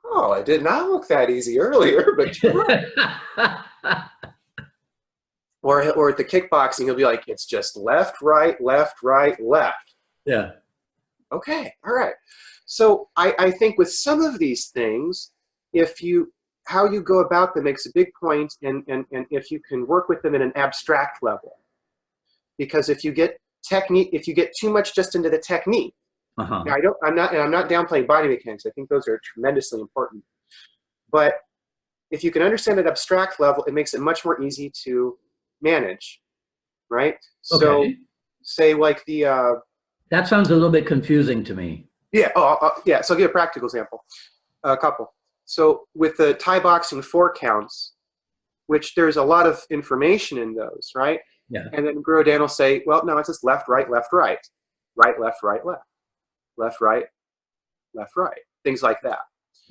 Oh, it did not look that easy earlier, but you're right. Or at the kickboxing, he'll be like, it's just left, right, left, left. Yeah. Okay, all right. So I think with some of these things, how you go about them makes a big point, and if you can work with them at an abstract level. Because if you get too much just into the technique, uh-huh. now I'm not downplaying body mechanics. I think those are tremendously important. But if you can understand at abstract level, it makes it much more easy to manage, right? Okay. So say like that sounds a little bit confusing to me. Yeah. Yeah. So I'll give a practical example. A couple. So with the Thai boxing 4 counts, which there's a lot of information in those, right? Yeah. And then Guru Dan will say, well, no, it's just left, right, left, right, right, left, right, left, left, right, left, right, things like that.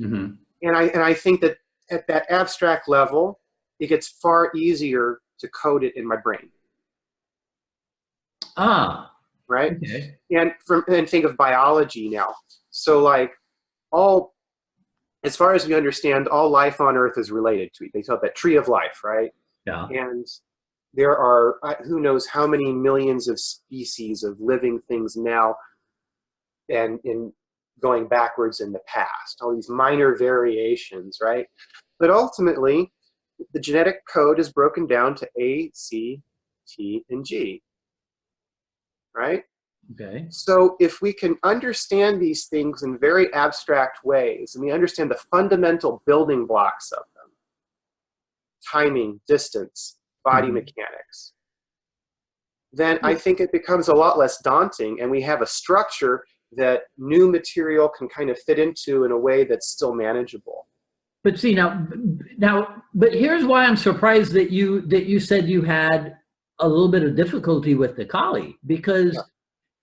Mm-hmm. And I think that at that abstract level, it gets far easier to code it in my brain. Ah. Right. Okay. And think of biology now. So like as far as we understand, all life on Earth is related to it. They call it that tree of life, right? Yeah. And there are who knows how many millions of species of living things now, and in going backwards in the past. All these minor variations, right? But ultimately, the genetic code is broken down to A, C, T, and G. Right? Okay. So if we can understand these things in very abstract ways, and we understand the fundamental building blocks of them, timing, distance, body mm-hmm. mechanics, then I think it becomes a lot less daunting, and we have a structure that new material can kind of fit into in a way that's still manageable. But see but here's why I'm surprised that you said you had a little bit of difficulty with the Kali, because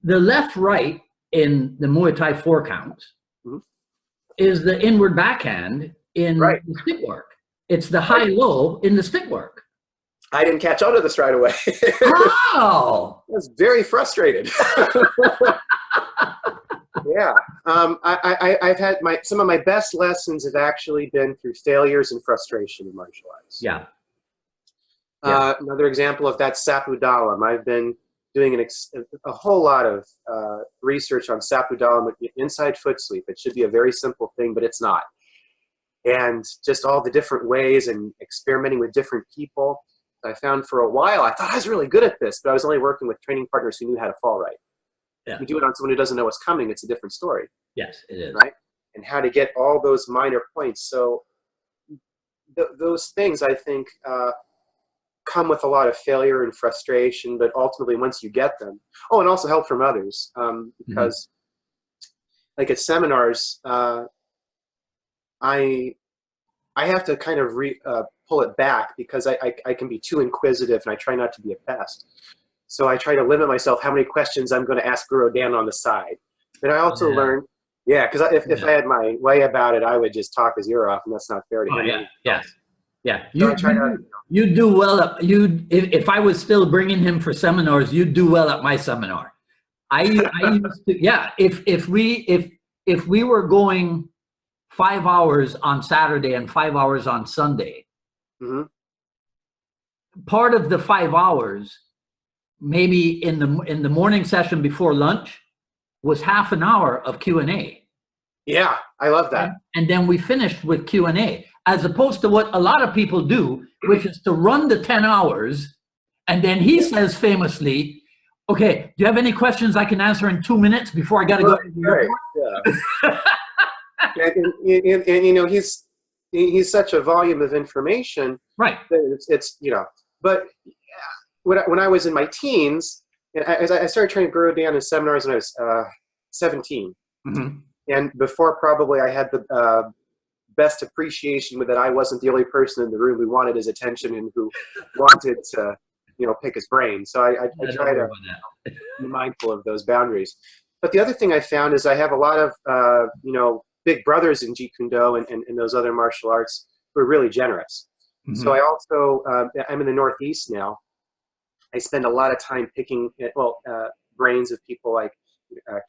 the left-right in the Muay Thai 4 counts mm-hmm. is the inward backhand in the stick work. It's the high-low in the stick work. I didn't catch on to this right away. How? I was very frustrated. Yeah. I've had some of my best lessons have actually been through failures and frustration in martial arts. Yeah. Another example of that, Sapudalam. I've been doing a whole lot of research on Sapudalam with inside foot sweep. It should be a very simple thing, but it's not. And just all the different ways and experimenting with different people. I found for a while, I thought I was really good at this, but I was only working with training partners who knew how to fall right. Yeah. You do it on someone who doesn't know what's coming, it's a different story. Yes, it is. Right? And how to get all those minor points. So those things, I think, come with a lot of failure and frustration, but ultimately once you get them, and also help from others, because like at seminars, I have to kind of pull it back because I can be too inquisitive, and I try not to be a pest. So I try to limit myself how many questions I'm going to ask Guru Dan on the side. But I also learned, because if I had my way about it, I would just talk his ear off, and that's not fair to him. Yeah. So you do well if I was still bringing him for seminars, you'd do well at my seminar. I used to, if we were going 5 hours on Saturday and 5 hours on Sunday, part of the 5 hours maybe in the morning session before lunch was half an hour of Q&A. Yeah, I love that. And then we finished with Q&A, as opposed to what a lot of people do, which is to run the 10 hours. And then he says famously, okay, do you have any questions I can answer in 2 minutes before I got to go to the airport? Yeah. and you know, he's such a volume of information. Right. That it's you know, but when I was in my teens, and as I started trying to grow down in seminars when I was 17. Mm-hmm. And before probably I had the best appreciation that I wasn't the only person in the room who wanted his attention and who wanted to, you know, pick his brain. So I try to be mindful of those boundaries. But the other thing I found is I have a lot of, you know, big brothers in Jeet Kune Do and those other martial arts who are really generous. Mm-hmm. So I also, I'm in the Northeast now. I spend a lot of time picking, brains of people like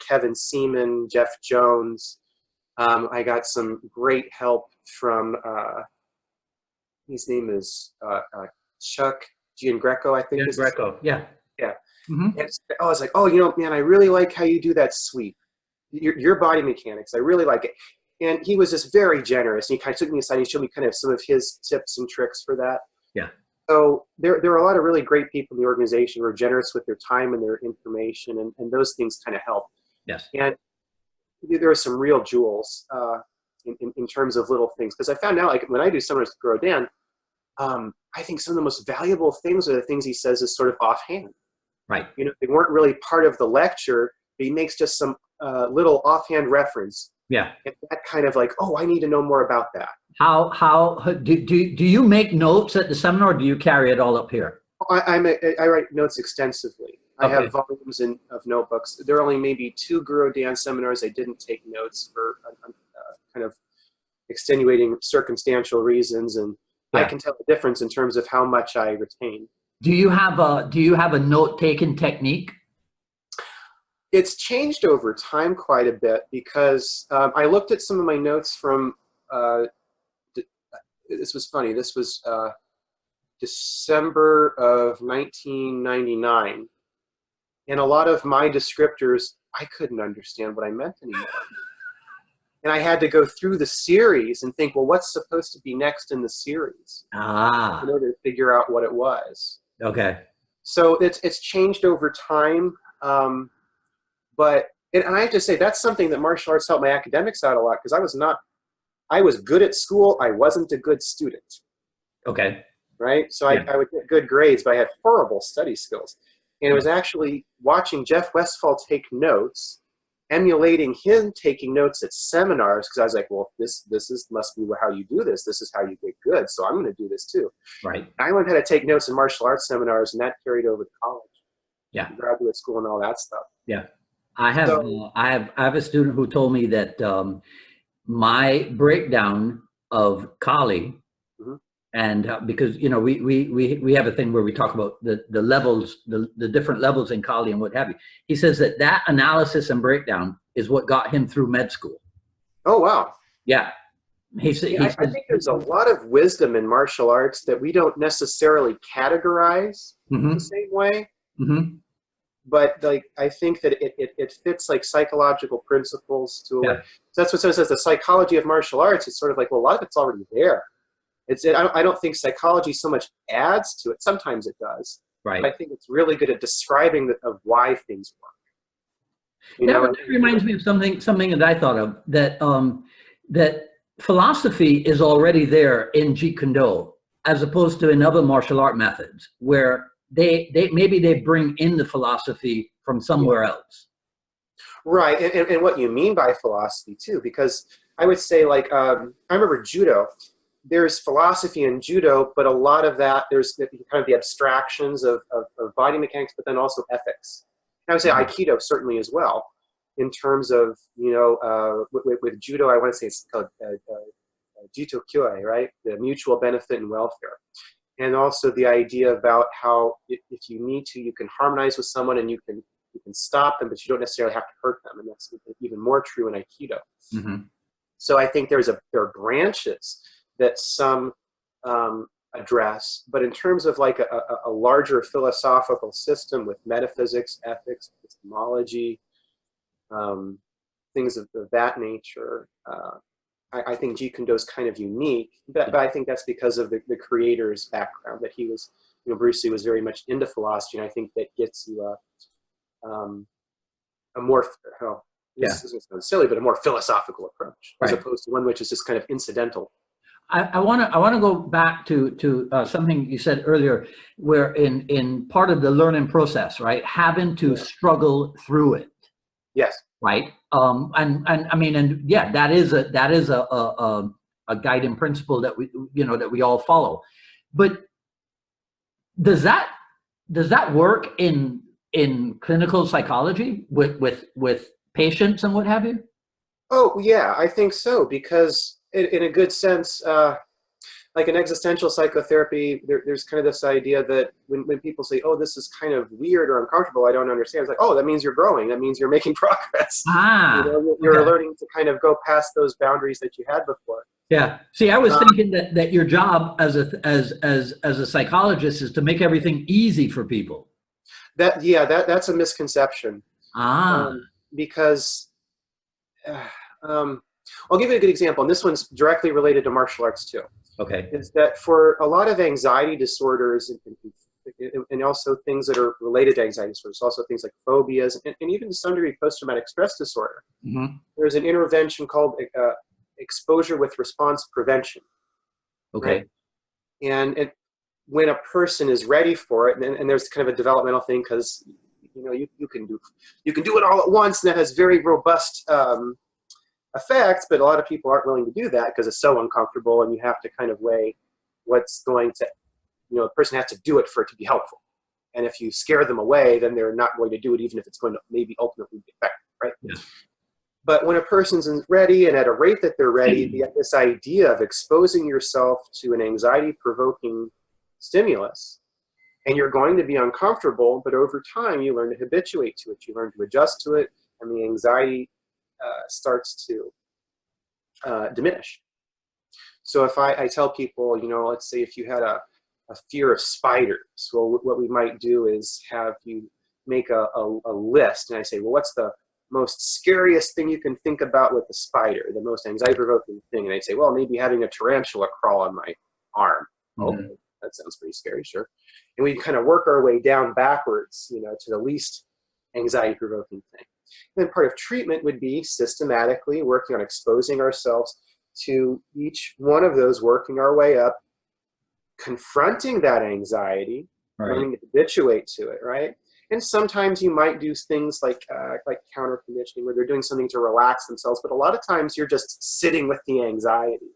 Kevin Seaman, Jeff Jones. I got some great help from, his name is Chuck Giangreco, I think. Giangreco, yeah. Yeah. Mm-hmm. And I was like, oh, you know, man, I really like how you do that sweep. Your body mechanics, I really like it. And he was just very generous. And he kind of took me aside and showed me kind of some of his tips and tricks for that. Yeah. So there are a lot of really great people in the organization who are generous with their time and their information, and those things kind of help. Yes. And there are some real jewels in terms of little things. Because I found out, like, when I do seminars to Grow Dan, I think some of the most valuable things are the things he says is sort of offhand. Right. You know, they weren't really part of the lecture, but he makes just some little offhand reference. Yeah. And that kind of like, oh, I need to know more about that. How do you make notes at the seminar, or do you carry it all up here? I write notes extensively. Okay. I have volumes of notebooks. There are only maybe 2 Guru Dan seminars I didn't take notes for kind of extenuating circumstantial reasons, and I can tell the difference in terms of how much I retain. Do you have a note-taking technique? It's changed over time quite a bit because I looked at some of my notes from. This was funny. This was December of 1999. And a lot of my descriptors, I couldn't understand what I meant anymore. And I had to go through the series and think, well, what's supposed to be next in the series? In order to figure out what it was. Okay. So it's changed over time. But I have to say, that's something that martial arts helped my academics out a lot, because I was good at school. I wasn't a good student. Okay. Right? So I would get good grades, but I had horrible study skills. And it was actually watching Jeff Westphal take notes, emulating him taking notes at seminars, because I was like, well, this must be how you do this. This is how you get good. So I'm going to do this too. Right. I learned how to take notes in martial arts seminars, and that carried over to college. Yeah. Graduate school and all that stuff. Yeah. I have a student who told me that my breakdown of Kali, and because, you know, we have a thing where we talk about the levels, the different levels in Kali and what have you. He says that analysis and breakdown is what got him through med school. Oh, wow. Yeah. I think there's a lot of wisdom in martial arts that we don't necessarily categorize the same way. But like, I think that it fits like psychological principles to so that's what someone says, the psychology of martial arts. It's sort of like, well, a lot of it's already there. I don't think psychology so much adds to it. Sometimes it does. Right. But I think it's really good at describing of why things work. You know, that reminds me of something that I thought of, that philosophy is already there in Jeet Kune Do, as opposed to in other martial art methods where maybe they bring in the philosophy from somewhere else. Right, and what you mean by philosophy too, because I would say, like, I remember judo. There's philosophy in judo, but a lot of that, there's kind of the abstractions of body mechanics, but then also ethics. And I would say Aikido certainly as well, in terms of, you know, with judo, I want to say it's called Jito Kyoi, right? The mutual benefit and welfare. And also the idea about how if you need to, you can harmonize with someone and you can stop them, but you don't necessarily have to hurt them. And that's even more true in Aikido. So I think there are branches that some address. But in terms of like a larger philosophical system with metaphysics, ethics, epistemology, things of that nature, I think Jeet Kune Do is kind of unique, but I think that's because of the creator's background, that he was, you know, Bruce Lee was very much into philosophy, and I think that gets you a more, oh, this is sound silly, but a more philosophical approach, as opposed to one which is just kind of incidental. I want to go back to something you said earlier, where in part of the learning process, right, having to struggle through it. Yes. Right. And I mean, and yeah, that is a guiding principle that we all follow. But does that work in clinical psychology with patients and what have you? Oh yeah, I think so, because in a good sense, like in existential psychotherapy, there's kind of this idea that when people say, oh, this is kind of weird or uncomfortable, I don't understand. It's like, oh, that means you're growing. That means you're making progress. You're learning to kind of go past those boundaries that you had before. Yeah. See, I was thinking that your job as a psychologist is to make everything easy for people. That's a misconception. Because I'll give you a good example, and this one's directly related to martial arts too. Okay. Is that for a lot of anxiety disorders and also things that are related to anxiety disorders, also things like phobias and even to some degree post-traumatic stress disorder, there's an intervention called exposure with response prevention. Okay. Right? And when a person is ready for it, and there's kind of a developmental thing, because you can do it all at once, and that has very robust effects, but a lot of people aren't willing to do that because it's so uncomfortable, and you have to kind of weigh what's going to, the person has to do it for it to be helpful. And if you scare them away, then they're not going to do it, even if it's going to maybe ultimately be effective, right? Yeah. But when a person's ready and at a rate that they're ready, this idea of exposing yourself to an anxiety-provoking stimulus, and you're going to be uncomfortable, but over time you learn to habituate to it, you learn to adjust to it, and the anxiety starts to diminish. So if I tell people, let's say if you had a fear of spiders, well, what we might do is have you make a list, and I say, well, what's the most scariest thing you can think about with the spider, the most anxiety-provoking thing? And they say, well, maybe having a tarantula crawl on my arm. Okay, that sounds pretty scary, sure. And we kind of work our way down backwards, to the least anxiety-provoking thing. And then part of treatment would be systematically working on exposing ourselves to each one of those, working our way up, confronting that anxiety, learning to habituate to it, right? And sometimes you might do things like counter conditioning, where they're doing something to relax themselves, but a lot of times you're just sitting with the anxiety.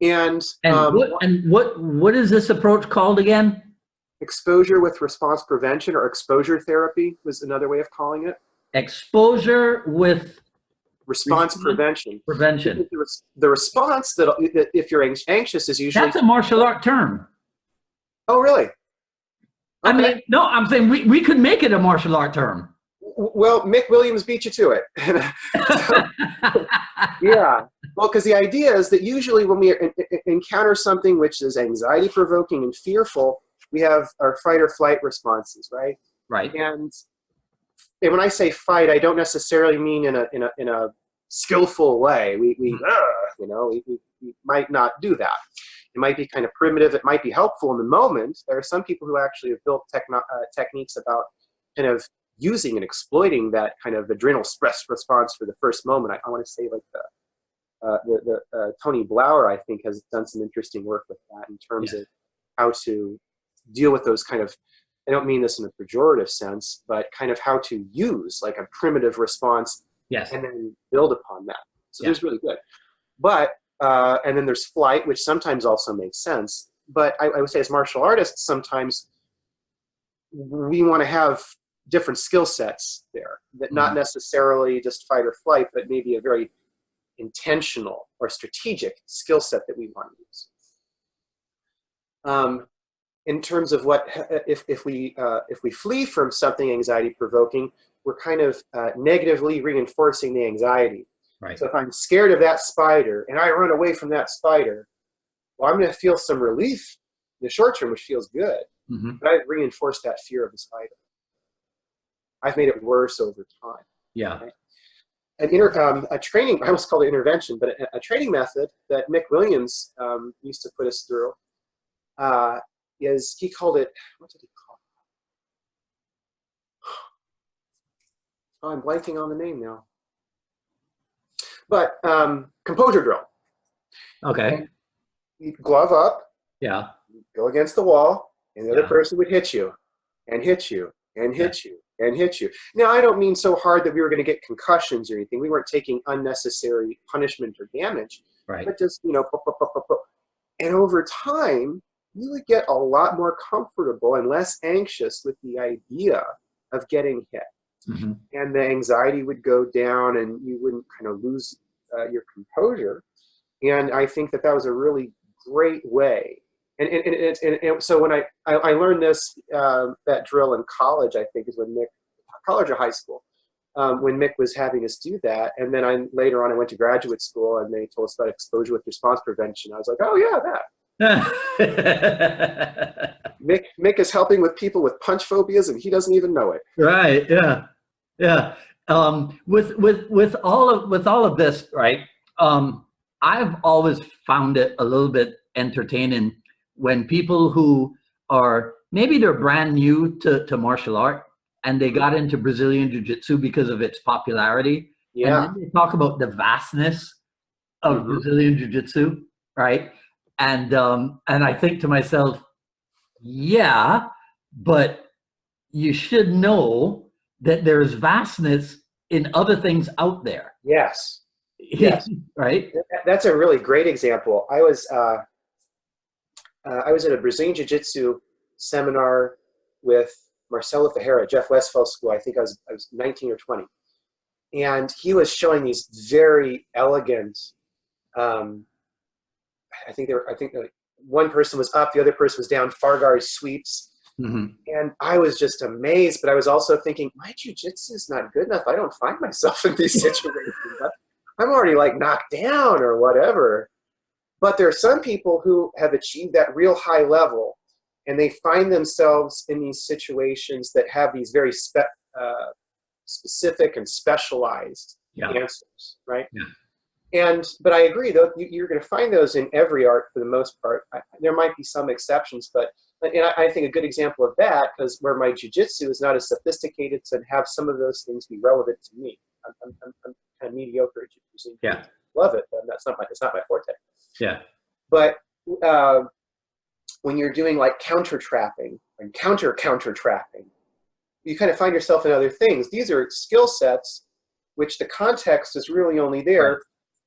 And what is this approach called again? Exposure with response prevention, or exposure therapy was another way of calling it. Exposure with response prevention. The response that if you're anxious is usually... That's a martial art term. Oh, really? Okay. I mean, no, I'm saying we could make it a martial art term. Well, Mick Williams beat you to it. Yeah. Well, because the idea is that usually when we encounter something which is anxiety-provoking and fearful, we have our fight or flight responses, right? Right. And when I say fight, I don't necessarily mean in a skillful way. We might not do that. It might be kind of primitive. It might be helpful in the moment. There are some people who actually have built techniques about kind of using and exploiting that kind of adrenal stress response for the first moment. I want to say like the Tony Blauer, I think, has done some interesting work with that in terms of how to deal with those kind of, I don't mean this in a pejorative sense, but kind of how to use like a primitive response and then build upon that. So there's really good. But, and then there's flight, which sometimes also makes sense. But I would say as martial artists, sometimes we want to have different skill sets there, that not necessarily just fight or flight, but maybe a very intentional or strategic skill set that we want to use. In terms of what, if we flee from something anxiety-provoking, we're kind of negatively reinforcing the anxiety. Right. So if I'm scared of that spider and I run away from that spider, well, I'm going to feel some relief in the short term, which feels good. But I've reinforced that fear of the spider. I've made it worse over time. Yeah. Right? A training, I almost called it intervention, but a training method that Mick Williams used to put us through is, he called it, what did he call it? Oh, I'm blanking on the name now. But composure drill. Okay. And you'd glove up, Yeah. go against the wall, and the other person would hit you and hit you and hit you and hit you. Now, I don't mean so hard that we were going to get concussions or anything. We weren't taking unnecessary punishment or damage. Right. But just, pop, pop, pop, pop, pop. And over time, you would get a lot more comfortable and less anxious with the idea of getting hit. And the anxiety would go down, and you wouldn't kind of lose your composure. And I think that was a really great way. And so when I learned this, that drill in college, I think is when college or high school, when Mick was having us do that. And then later on I went to graduate school, and they told us about exposure with response prevention. I was like, oh yeah, that. Mick is helping with people with punch phobias, and he doesn't even know it. Right. Yeah. Yeah. With all of this, right? I've always found it a little bit entertaining when people who are, maybe they're brand new to martial art, and they got into Brazilian Jiu-Jitsu because of its popularity. Yeah. And then they talk about the vastness of Brazilian Jiu-Jitsu, right? And I think to myself, yeah, but you should know that there's vastness in other things out there. Yes. Yes. Right. That's a really great example. I was at a Brazilian Jiu-Jitsu seminar with Marcelo Ferreira, Jeff Westphal School. I think I was 19 or 20, and he was showing these very elegant. I think one person was up, the other person was down, far guard sweeps. And I was just amazed, but I was also thinking, my jiu-jitsu is not good enough. I don't find myself in these situations. I'm already like knocked down or whatever. But there are some people who have achieved that real high level, and they find themselves in these situations that have these very specific and specialized answers, right? But I agree, though, you're going to find those in every art for the most part. There might be some exceptions, but I think a good example of that, because where my jiu-jitsu is not as sophisticated to have some of those things be relevant to me. I'm kind of mediocre at jiu-jitsu. Yeah. Love it, but it's not my forte. Yeah. But when you're doing like counter trapping and counter trapping, you kind of find yourself in other things. These are skill sets which the context is really only there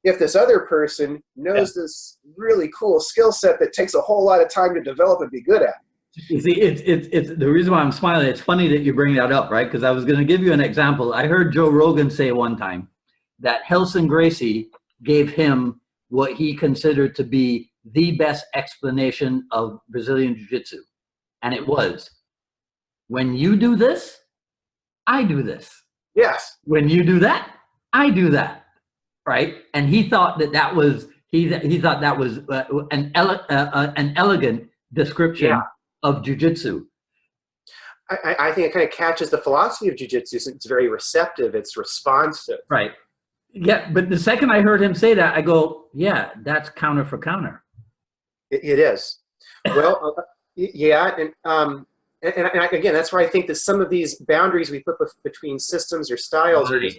if this other person knows this really cool skill set that takes a whole lot of time to develop and be good at. You see, it's the reason why I'm smiling. It's funny that you bring that up, right? Because I was going to give you an example. I heard Joe Rogan say one time that Helson Gracie gave him what he considered to be the best explanation of Brazilian Jiu-Jitsu. And it was, when you do this, I do this. Yes. When you do that, I do that. Right? And he thought that was an elegant description of jiu-jitsu. I think it kind of catches the philosophy of jiu-jitsu. It's very receptive. It's responsive. Right. Yeah, but the second I heard him say that, I go, yeah, that's counter for counter. It is. Well, yeah, and again, that's why I think that some of these boundaries we put between systems or styles are just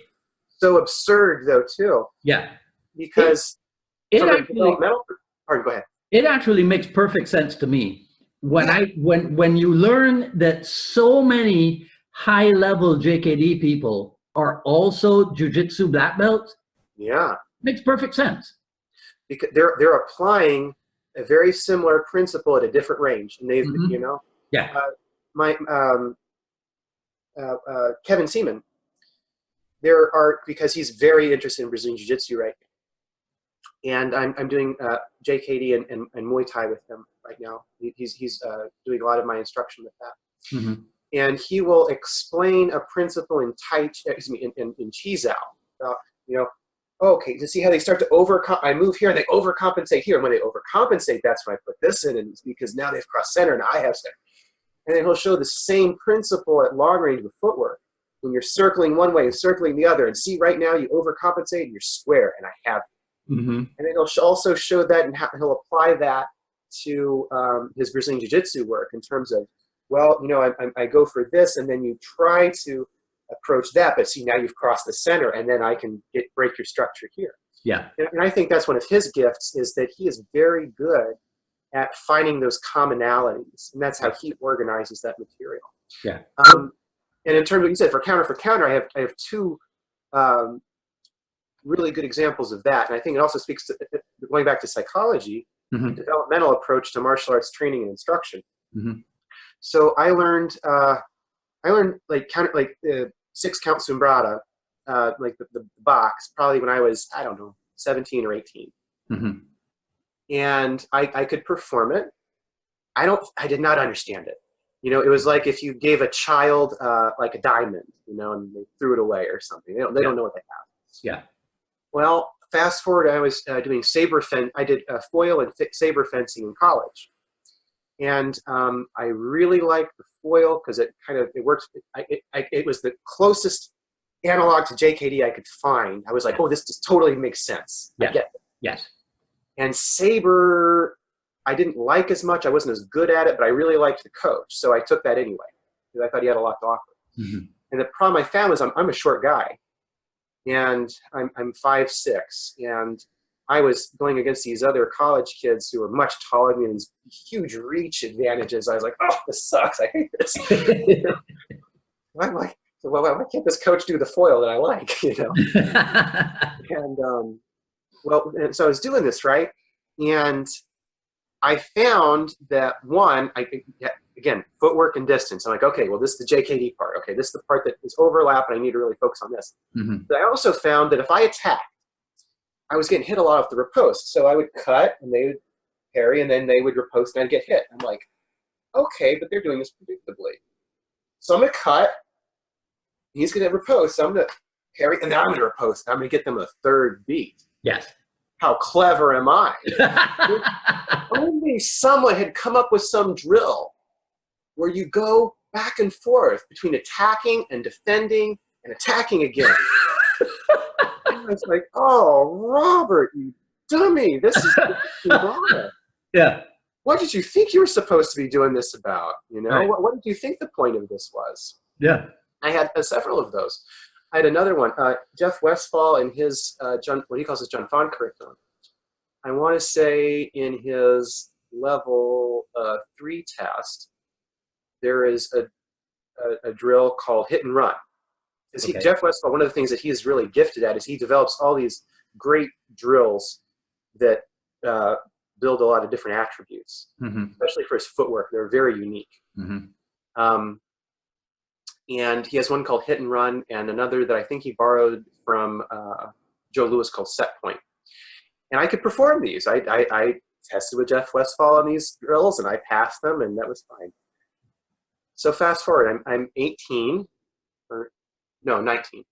so absurd, though, too. Yeah. Because it from actually, a developmental, pardon, go ahead. It actually makes perfect sense to me. When you learn that so many high-level JKD people are also jiu-jitsu black belts, makes perfect sense. Because they're applying a very similar principle at a different range, and they've Kevin Seaman, because he's very interested in Brazilian Jiu-Jitsu right now, and I'm doing JKD and Muay Thai with him right now. He's doing a lot of my instruction with that, and he will explain a principle in in Chi Sao. okay, to see how they start to I move here and they overcompensate here. And when they overcompensate, that's when I put this in, and it's because now they've crossed center and I have center. And then he'll show the same principle at long range with footwork. When you're circling one way and circling the other, and see right now you overcompensate and you're square, and I have. Mm-hmm. And then he'll also show that, and he'll apply that to his Brazilian Jiu-Jitsu work in terms of, well, you know, I go for this, and then you try to approach that, but see, now you've crossed the center, and then I can break your structure here. Yeah. And I think that's one of his gifts, is that he is very good at finding those commonalities, and that's how he organizes that material. Yeah. And in terms of what you said, for counter, I have two really good examples of that. And I think it also speaks to, going back to psychology, mm-hmm. developmental approach to martial arts training and instruction. Mm-hmm. So I learned like the 6-count Sumbrata, like the box, probably when I was, I don't know, 17 or 18. Mm-hmm. And I could perform it. I did not understand it. You know, it was like if you gave a child like a diamond, you know, and they threw it away or something. They don't know what they have. Yeah. Well, fast forward, I was doing I did foil and saber fencing in college. And I really liked the foil because it works. It was the closest analog to JKD I could find. I was like, oh, this just totally makes sense. Yeah. I get it. Yes. And saber, I didn't like as much. I wasn't as good at it, but I really liked the coach. So I took that anyway because I thought he had a lot to offer. Mm-hmm. And the problem I found was I'm a short guy. And I'm 5'6", and I was going against these other college kids who were much taller than me, and these huge reach advantages. I was like, oh, this sucks. I hate this. why can't this coach do the foil that I like? You know. And so I was doing this, right, and I found that again, footwork and distance. I'm like, okay, well, this is the JKD part. Okay, this is the part that is overlap, and I need to really focus on this. Mm-hmm. But I also found that if I attacked, I was getting hit a lot off the riposte. So I would cut, and they would parry, and then they would riposte, and I'd get hit. I'm like, okay, but they're doing this predictably. So I'm going to cut. He's going to riposte. So I'm going to parry, and then I'm going to riposte. I'm going to get them a third beat. Yes. How clever am I? Only someone had come up with some drill where you go back and forth between attacking and defending and attacking again. And I was like, oh, Robert, you dummy. This is Yeah. What did you think you were supposed to be doing this about? You know, right. What did you think the point of this was? Yeah. I had several of those. I had another one. Jeff Westfall in his what he calls his John Fon curriculum. I want to say in his level 3 test, there is a drill called hit and run. Because Jeff Westfall, one of the things that he is really gifted at is he develops all these great drills that build a lot of different attributes, mm-hmm. especially for his footwork. They're very unique. Mm-hmm. And he has one called hit and run, and another that I think he borrowed from Joe Lewis called set point. And I could perform these. I tested with Jeff Westfall on these drills, and I passed them, and that was fine. So fast forward, I'm 18, or no, 19.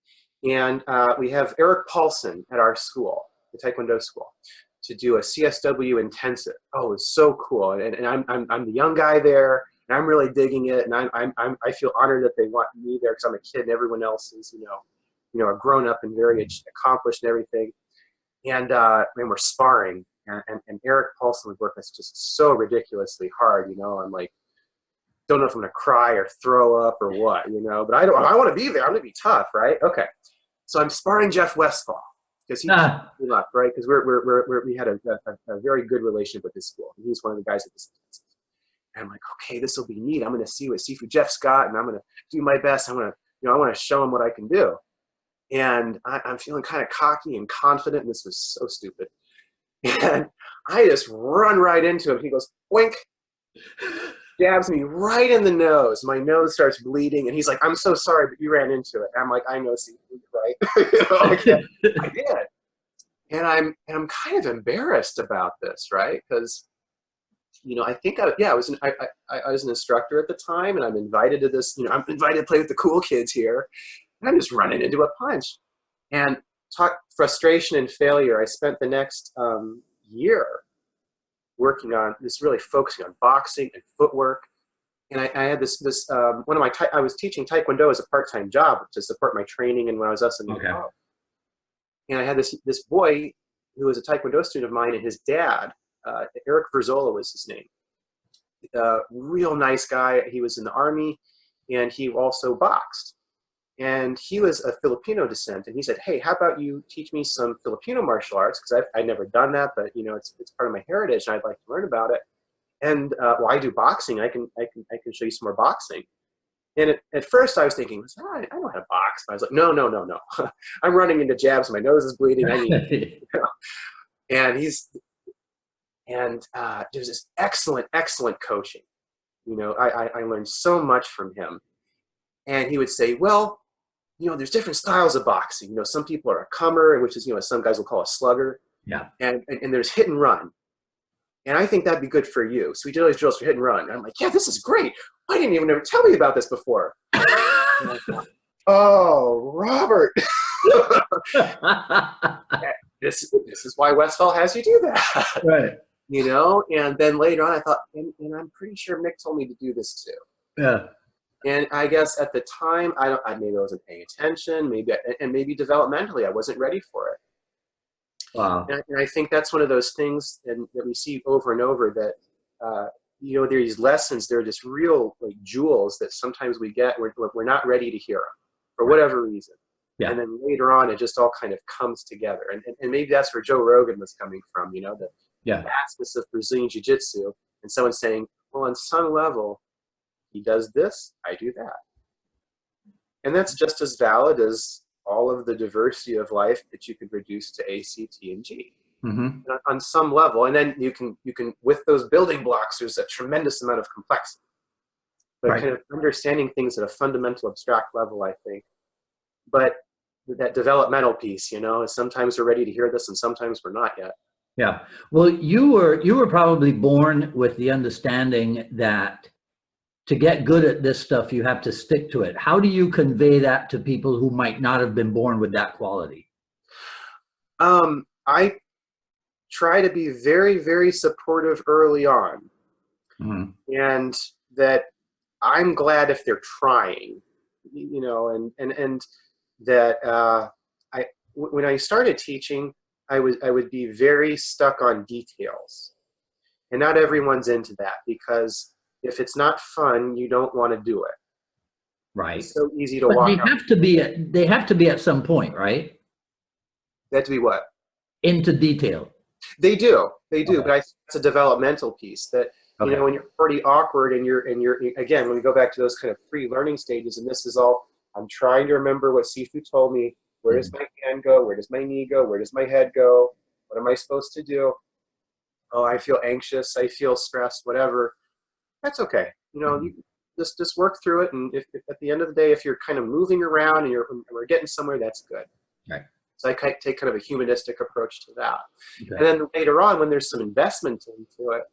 And we have Eric Paulson at our school, the Taekwondo school, to do a CSW intensive. Oh, it's so cool. And I'm the young guy there, and I'm really digging it. And I feel honored that they want me there because I'm a kid and everyone else is, you know, a grown up and very accomplished and everything. And we're sparring, and Eric Paulson would work us just so ridiculously hard. You know, I'm like, don't know if I'm gonna cry or throw up or what, you know. But I want to be there. I'm gonna be tough, right? Okay. So I'm sparring Jeff Westfall because he's left, right? Because we had a very good relationship with this school. And he's one of the guys at this. And I'm like, okay, this will be neat. I'm gonna see what Sifu Jeff's got, and I'm gonna do my best. I want to show him what I can do. And I'm feeling kind of cocky and confident, and this was so stupid. And I just run right into him. He goes, boink, jabs me right in the nose. My nose starts bleeding, and he's like, I'm so sorry, but you ran into it. And I'm like, I know, see, right? I did. And I'm kind of embarrassed about this, right? Because, you know, I think I was an instructor at the time, and I'm invited to this, you know, I'm invited to play with the cool kids here. And I'm just running into a punch. And taught frustration and failure, I spent the next year working on this, really focusing on boxing and footwork. And I had this one of my I was teaching Taekwondo as a part-time job to support my training and when I was us in Okay. and I had this boy who was a Taekwondo student of mine, and his dad, Eric Verzola was his name. Real nice guy. He was in the army, and he also boxed. And he was of Filipino descent, and he said, "Hey, how about you teach me some Filipino martial arts? Because I'd never done that, but you know, it's part of my heritage, and I'd like to learn about it. And well, I do boxing. I can show you some more boxing." And at first, I was thinking, I know how to box. But I was like, no. I'm running into jabs. My nose is bleeding. I need, you know. And there's this excellent coaching. You know, I learned so much from him. And he would say, well, you know, there's different styles of boxing. You know, some people are a comer, which is, you know, some guys will call a slugger. Yeah. And there's hit and run. And I think that'd be good for you. So we did all these drills for hit and run. And I'm like, yeah, this is great. Why didn't you ever tell me about this before? Oh, Robert. This is why Westfall has you do that. Right. You know, and then later on I thought, and I'm pretty sure Mick told me to do this too. Yeah. And I guess at the time, maybe I wasn't paying attention, maybe developmentally I wasn't ready for it. Wow. And I think that's one of those things that we see over and over that, you know, there are these lessons, they're just real like jewels that sometimes we get, we're not ready to hear them for whatever reason. Yeah. And then later on, it just all kind of comes together. And maybe that's where Joe Rogan was coming from, you know, the vastness of Brazilian Jiu-Jitsu, and someone saying, well, on some level, he does this, I do that. And that's just as valid as all of the diversity of life that you could reduce to A, C, T, and G. Mm-hmm. On some level. And then you can, with those building blocks, there's a tremendous amount of complexity. But kind of understanding things at a fundamental abstract level, I think. But that developmental piece, you know, sometimes we're ready to hear this and sometimes we're not yet. Yeah. Well, you were probably born with the understanding that to get good at this stuff, you have to stick to it. How do you convey that to people who might not have been born with that quality? I try to be very, very supportive early on. Mm-hmm. And that I'm glad if they're trying, you know, and that when I started teaching, I would be very stuck on details. And not everyone's into that, because if it's not fun, you don't want to do it. Right. It's so easy to walk out. They have to be at some point, right? They have to be what? Into detail. They do, Okay. but I think it's a developmental piece that, you know, when you're pretty awkward and you're, again, when we go back to those kind of pre-learning stages, and this is all, I'm trying to remember what Sifu told me. Where does my hand go? Where does my knee go? Where does my head go? What am I supposed to do? Oh, I feel anxious. I feel stressed, whatever. That's okay. You know, you just work through it. And if at the end of the day, if you're kind of moving around and we're getting somewhere, that's good. Right. So I take kind of a humanistic approach to that. Okay. And then later on, when there's some investment into it,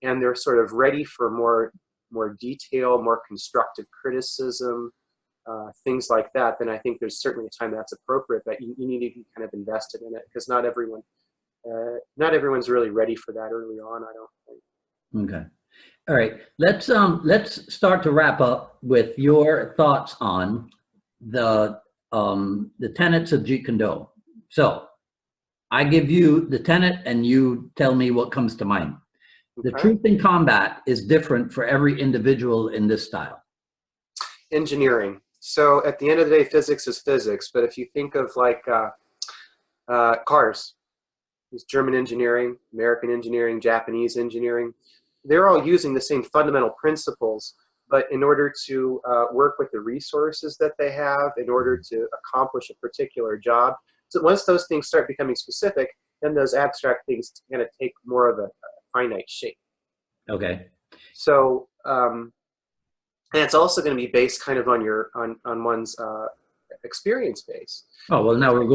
and they're sort of ready for more detail, more constructive criticism, things like that, then I think there's certainly a time that's appropriate, that you need to be kind of invested in it, because not everyone's really ready for that early on, I don't think. Okay. All right. Let's start to wrap up with your thoughts on the tenets of Jeet Kune Do. So I give you the tenet and you tell me what comes to mind. The truth in combat is different for every individual in this style. Engineering. So at the end of the day, physics is physics. But if you think of like cars, there's German engineering, American engineering, Japanese engineering. They're all using the same fundamental principles, but in order to work with the resources that they have, in order to accomplish a particular job. So once those things start becoming specific, then those abstract things kind of take more of a finite shape. Okay. So, and it's also going to be based kind of on one's experience base. Oh, well, now we're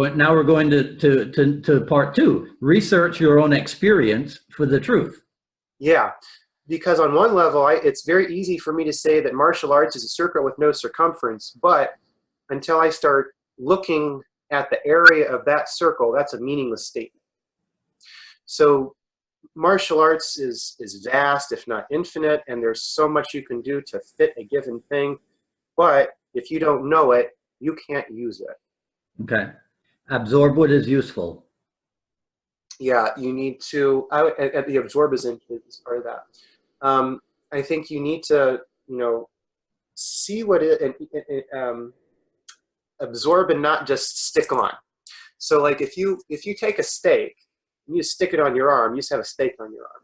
going to part two. Research your own experience for the truth. Yeah, because on one level, it's very easy for me to say that martial arts is a circle with no circumference, but until I start looking at the area of that circle, that's a meaningless statement. So martial arts is vast, if not infinite, and there's so much you can do to fit a given thing. But if you don't know it, you can't use it. Okay. Absorb what is useful. Yeah, you need to, the absorb is part of that. I think you need to, see what it, absorb and not just stick on. So like if you take a steak, and you stick it on your arm, you just have a steak on your arm.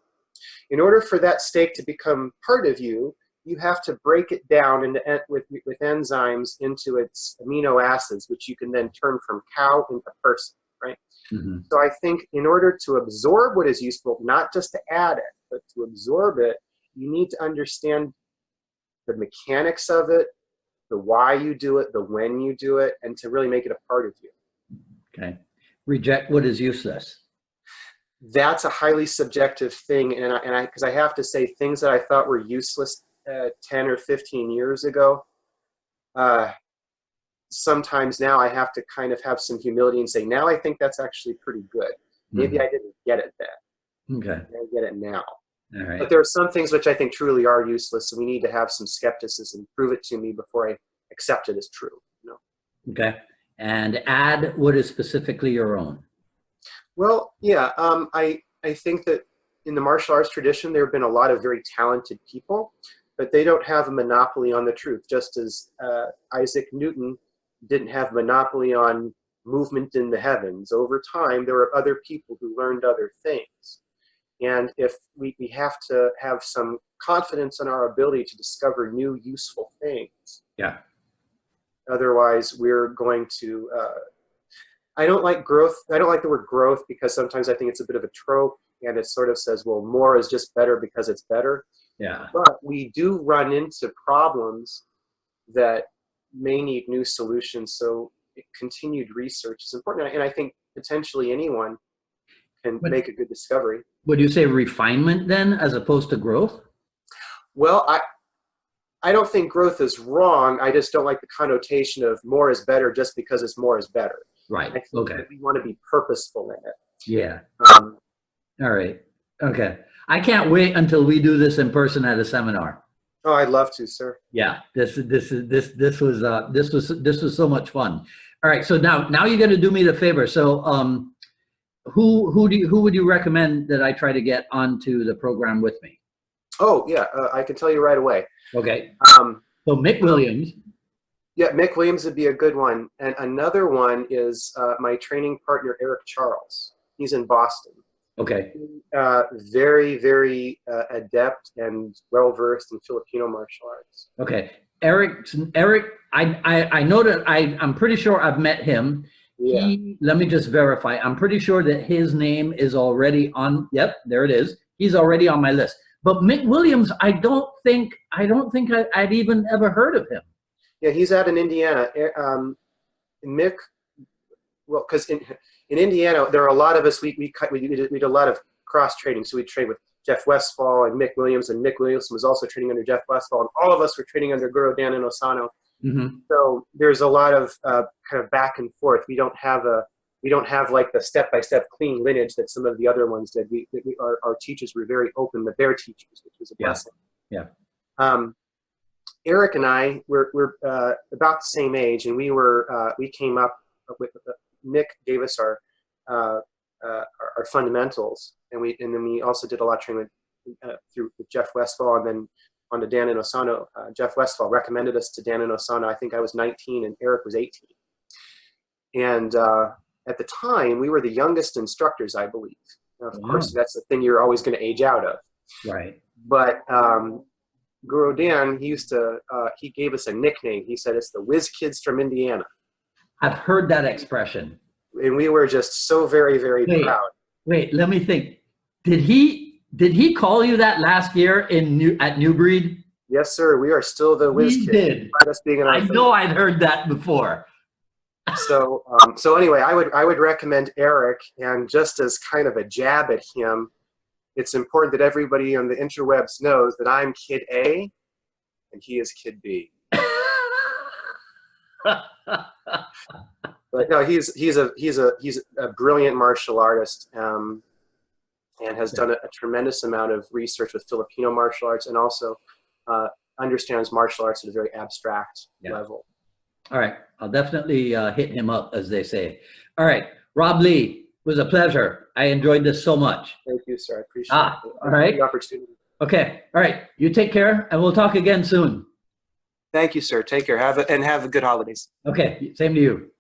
In order for that steak to become part of you, you have to break it down into, with enzymes into its amino acids, which you can then turn from cow into person, right? Mm-hmm. So I think in order to absorb what is useful, not just to add it, but to absorb it, you need to understand the mechanics of it, the why you do it, the when you do it, and to really make it a part of you. Okay. Reject what is useless. That's a highly subjective thing, and because I have to say, things that I thought were useless 10 or 15 years ago, sometimes now I have to kind of have some humility and say, now I think that's actually pretty good. Maybe I didn't get it then. Okay. I get it now. All right. But there are some things which I think truly are useless, so we need to have some skepticism. Prove it to me before I accept it as true. Okay. And add what is specifically your own. Well, yeah, I think that in the martial arts tradition, there have been a lot of very talented people, but they don't have a monopoly on the truth, just as Isaac Newton didn't have monopoly on movement in the heavens. Over time, there were other people who learned other things. And if we have to have some confidence in our ability to discover new useful things. Yeah. Otherwise, we're going to... I don't like growth. I don't like the word growth because sometimes I think it's a bit of a trope, and it sort of says, well, more is just better because it's better. Yeah. But we do run into problems that may need new solutions. So continued research is important. And I think potentially anyone can make a good discovery. Would you say refinement then, as opposed to growth? Well, I don't think growth is wrong. I just don't like the connotation of more is better just because it's more is better. Right. Okay. We want to be purposeful in it. Yeah. All right. Okay. I can't wait until we do this in person at a seminar. Oh, I'd love to, sir. Yeah. This was so much fun. All right. So now you're going to do me the favor. So who would you recommend that I try to get onto the program with me? Oh yeah, I can tell you right away. Okay. So Mick Williams. Yeah, Mick Williams would be a good one. And another one is my training partner, Eric Charles. He's in Boston. Okay. Very, very adept and well-versed in Filipino martial arts. Okay. Eric, I know that I'm pretty sure I've met him. Yeah. Let me just verify. I'm pretty sure that his name is already on, yep, there it is. He's already on my list. But Mick Williams, I don't think I'd even ever heard of him. Yeah, he's out in Indiana. Mick, well, because in Indiana, there are a lot of us, we did a lot of cross training. So we trained with Jeff Westfall and Mick Williams, and Mick Williams was also training under Jeff Westfall, and all of us were training under Guru Dan and Osano. Mm-hmm. So there's a lot of kind of back and forth. We don't have like the step-by-step clean lineage that some of the other ones did. Our teachers were very open with their teachers, which was a blessing. Yeah. Eric and I were about the same age, and we came up with Mick gave us our fundamentals, and then we also did a lot of training with Jeff Westfall, and then on to Dan and Osano. Jeff Westfall recommended us to Dan and Osano. I think I was 19 and Eric was 18, and at the time, we were the youngest instructors, I believe. Now, of course, that's the thing you're always going to age out of. Right. But Guru Dan, he gave us a nickname. He said, it's the whiz kids from Indiana. I've heard that expression. And we were just so very, very proud. Wait, let me think. Did he call you that last year at New Breed? Yes, sir. We are still the whiz kids. He did. I know I'd heard that before. So anyway, I would recommend Eric, and just as kind of a jab at him, it's important that everybody on the interwebs knows that I'm Kid A and he is Kid B. But no, he's a brilliant martial artist, and has done a tremendous amount of research with Filipino martial arts, and also understands martial arts at a very abstract level. All right, I'll definitely hit him up, as they say. All right, Rob Lee, it was a pleasure. I enjoyed this so much. Thank you, sir. I appreciate it. All right. The opportunity. Okay. All right. You take care, and we'll talk again soon. Thank you, sir. Take care. Have a good holidays. Okay. Same to you.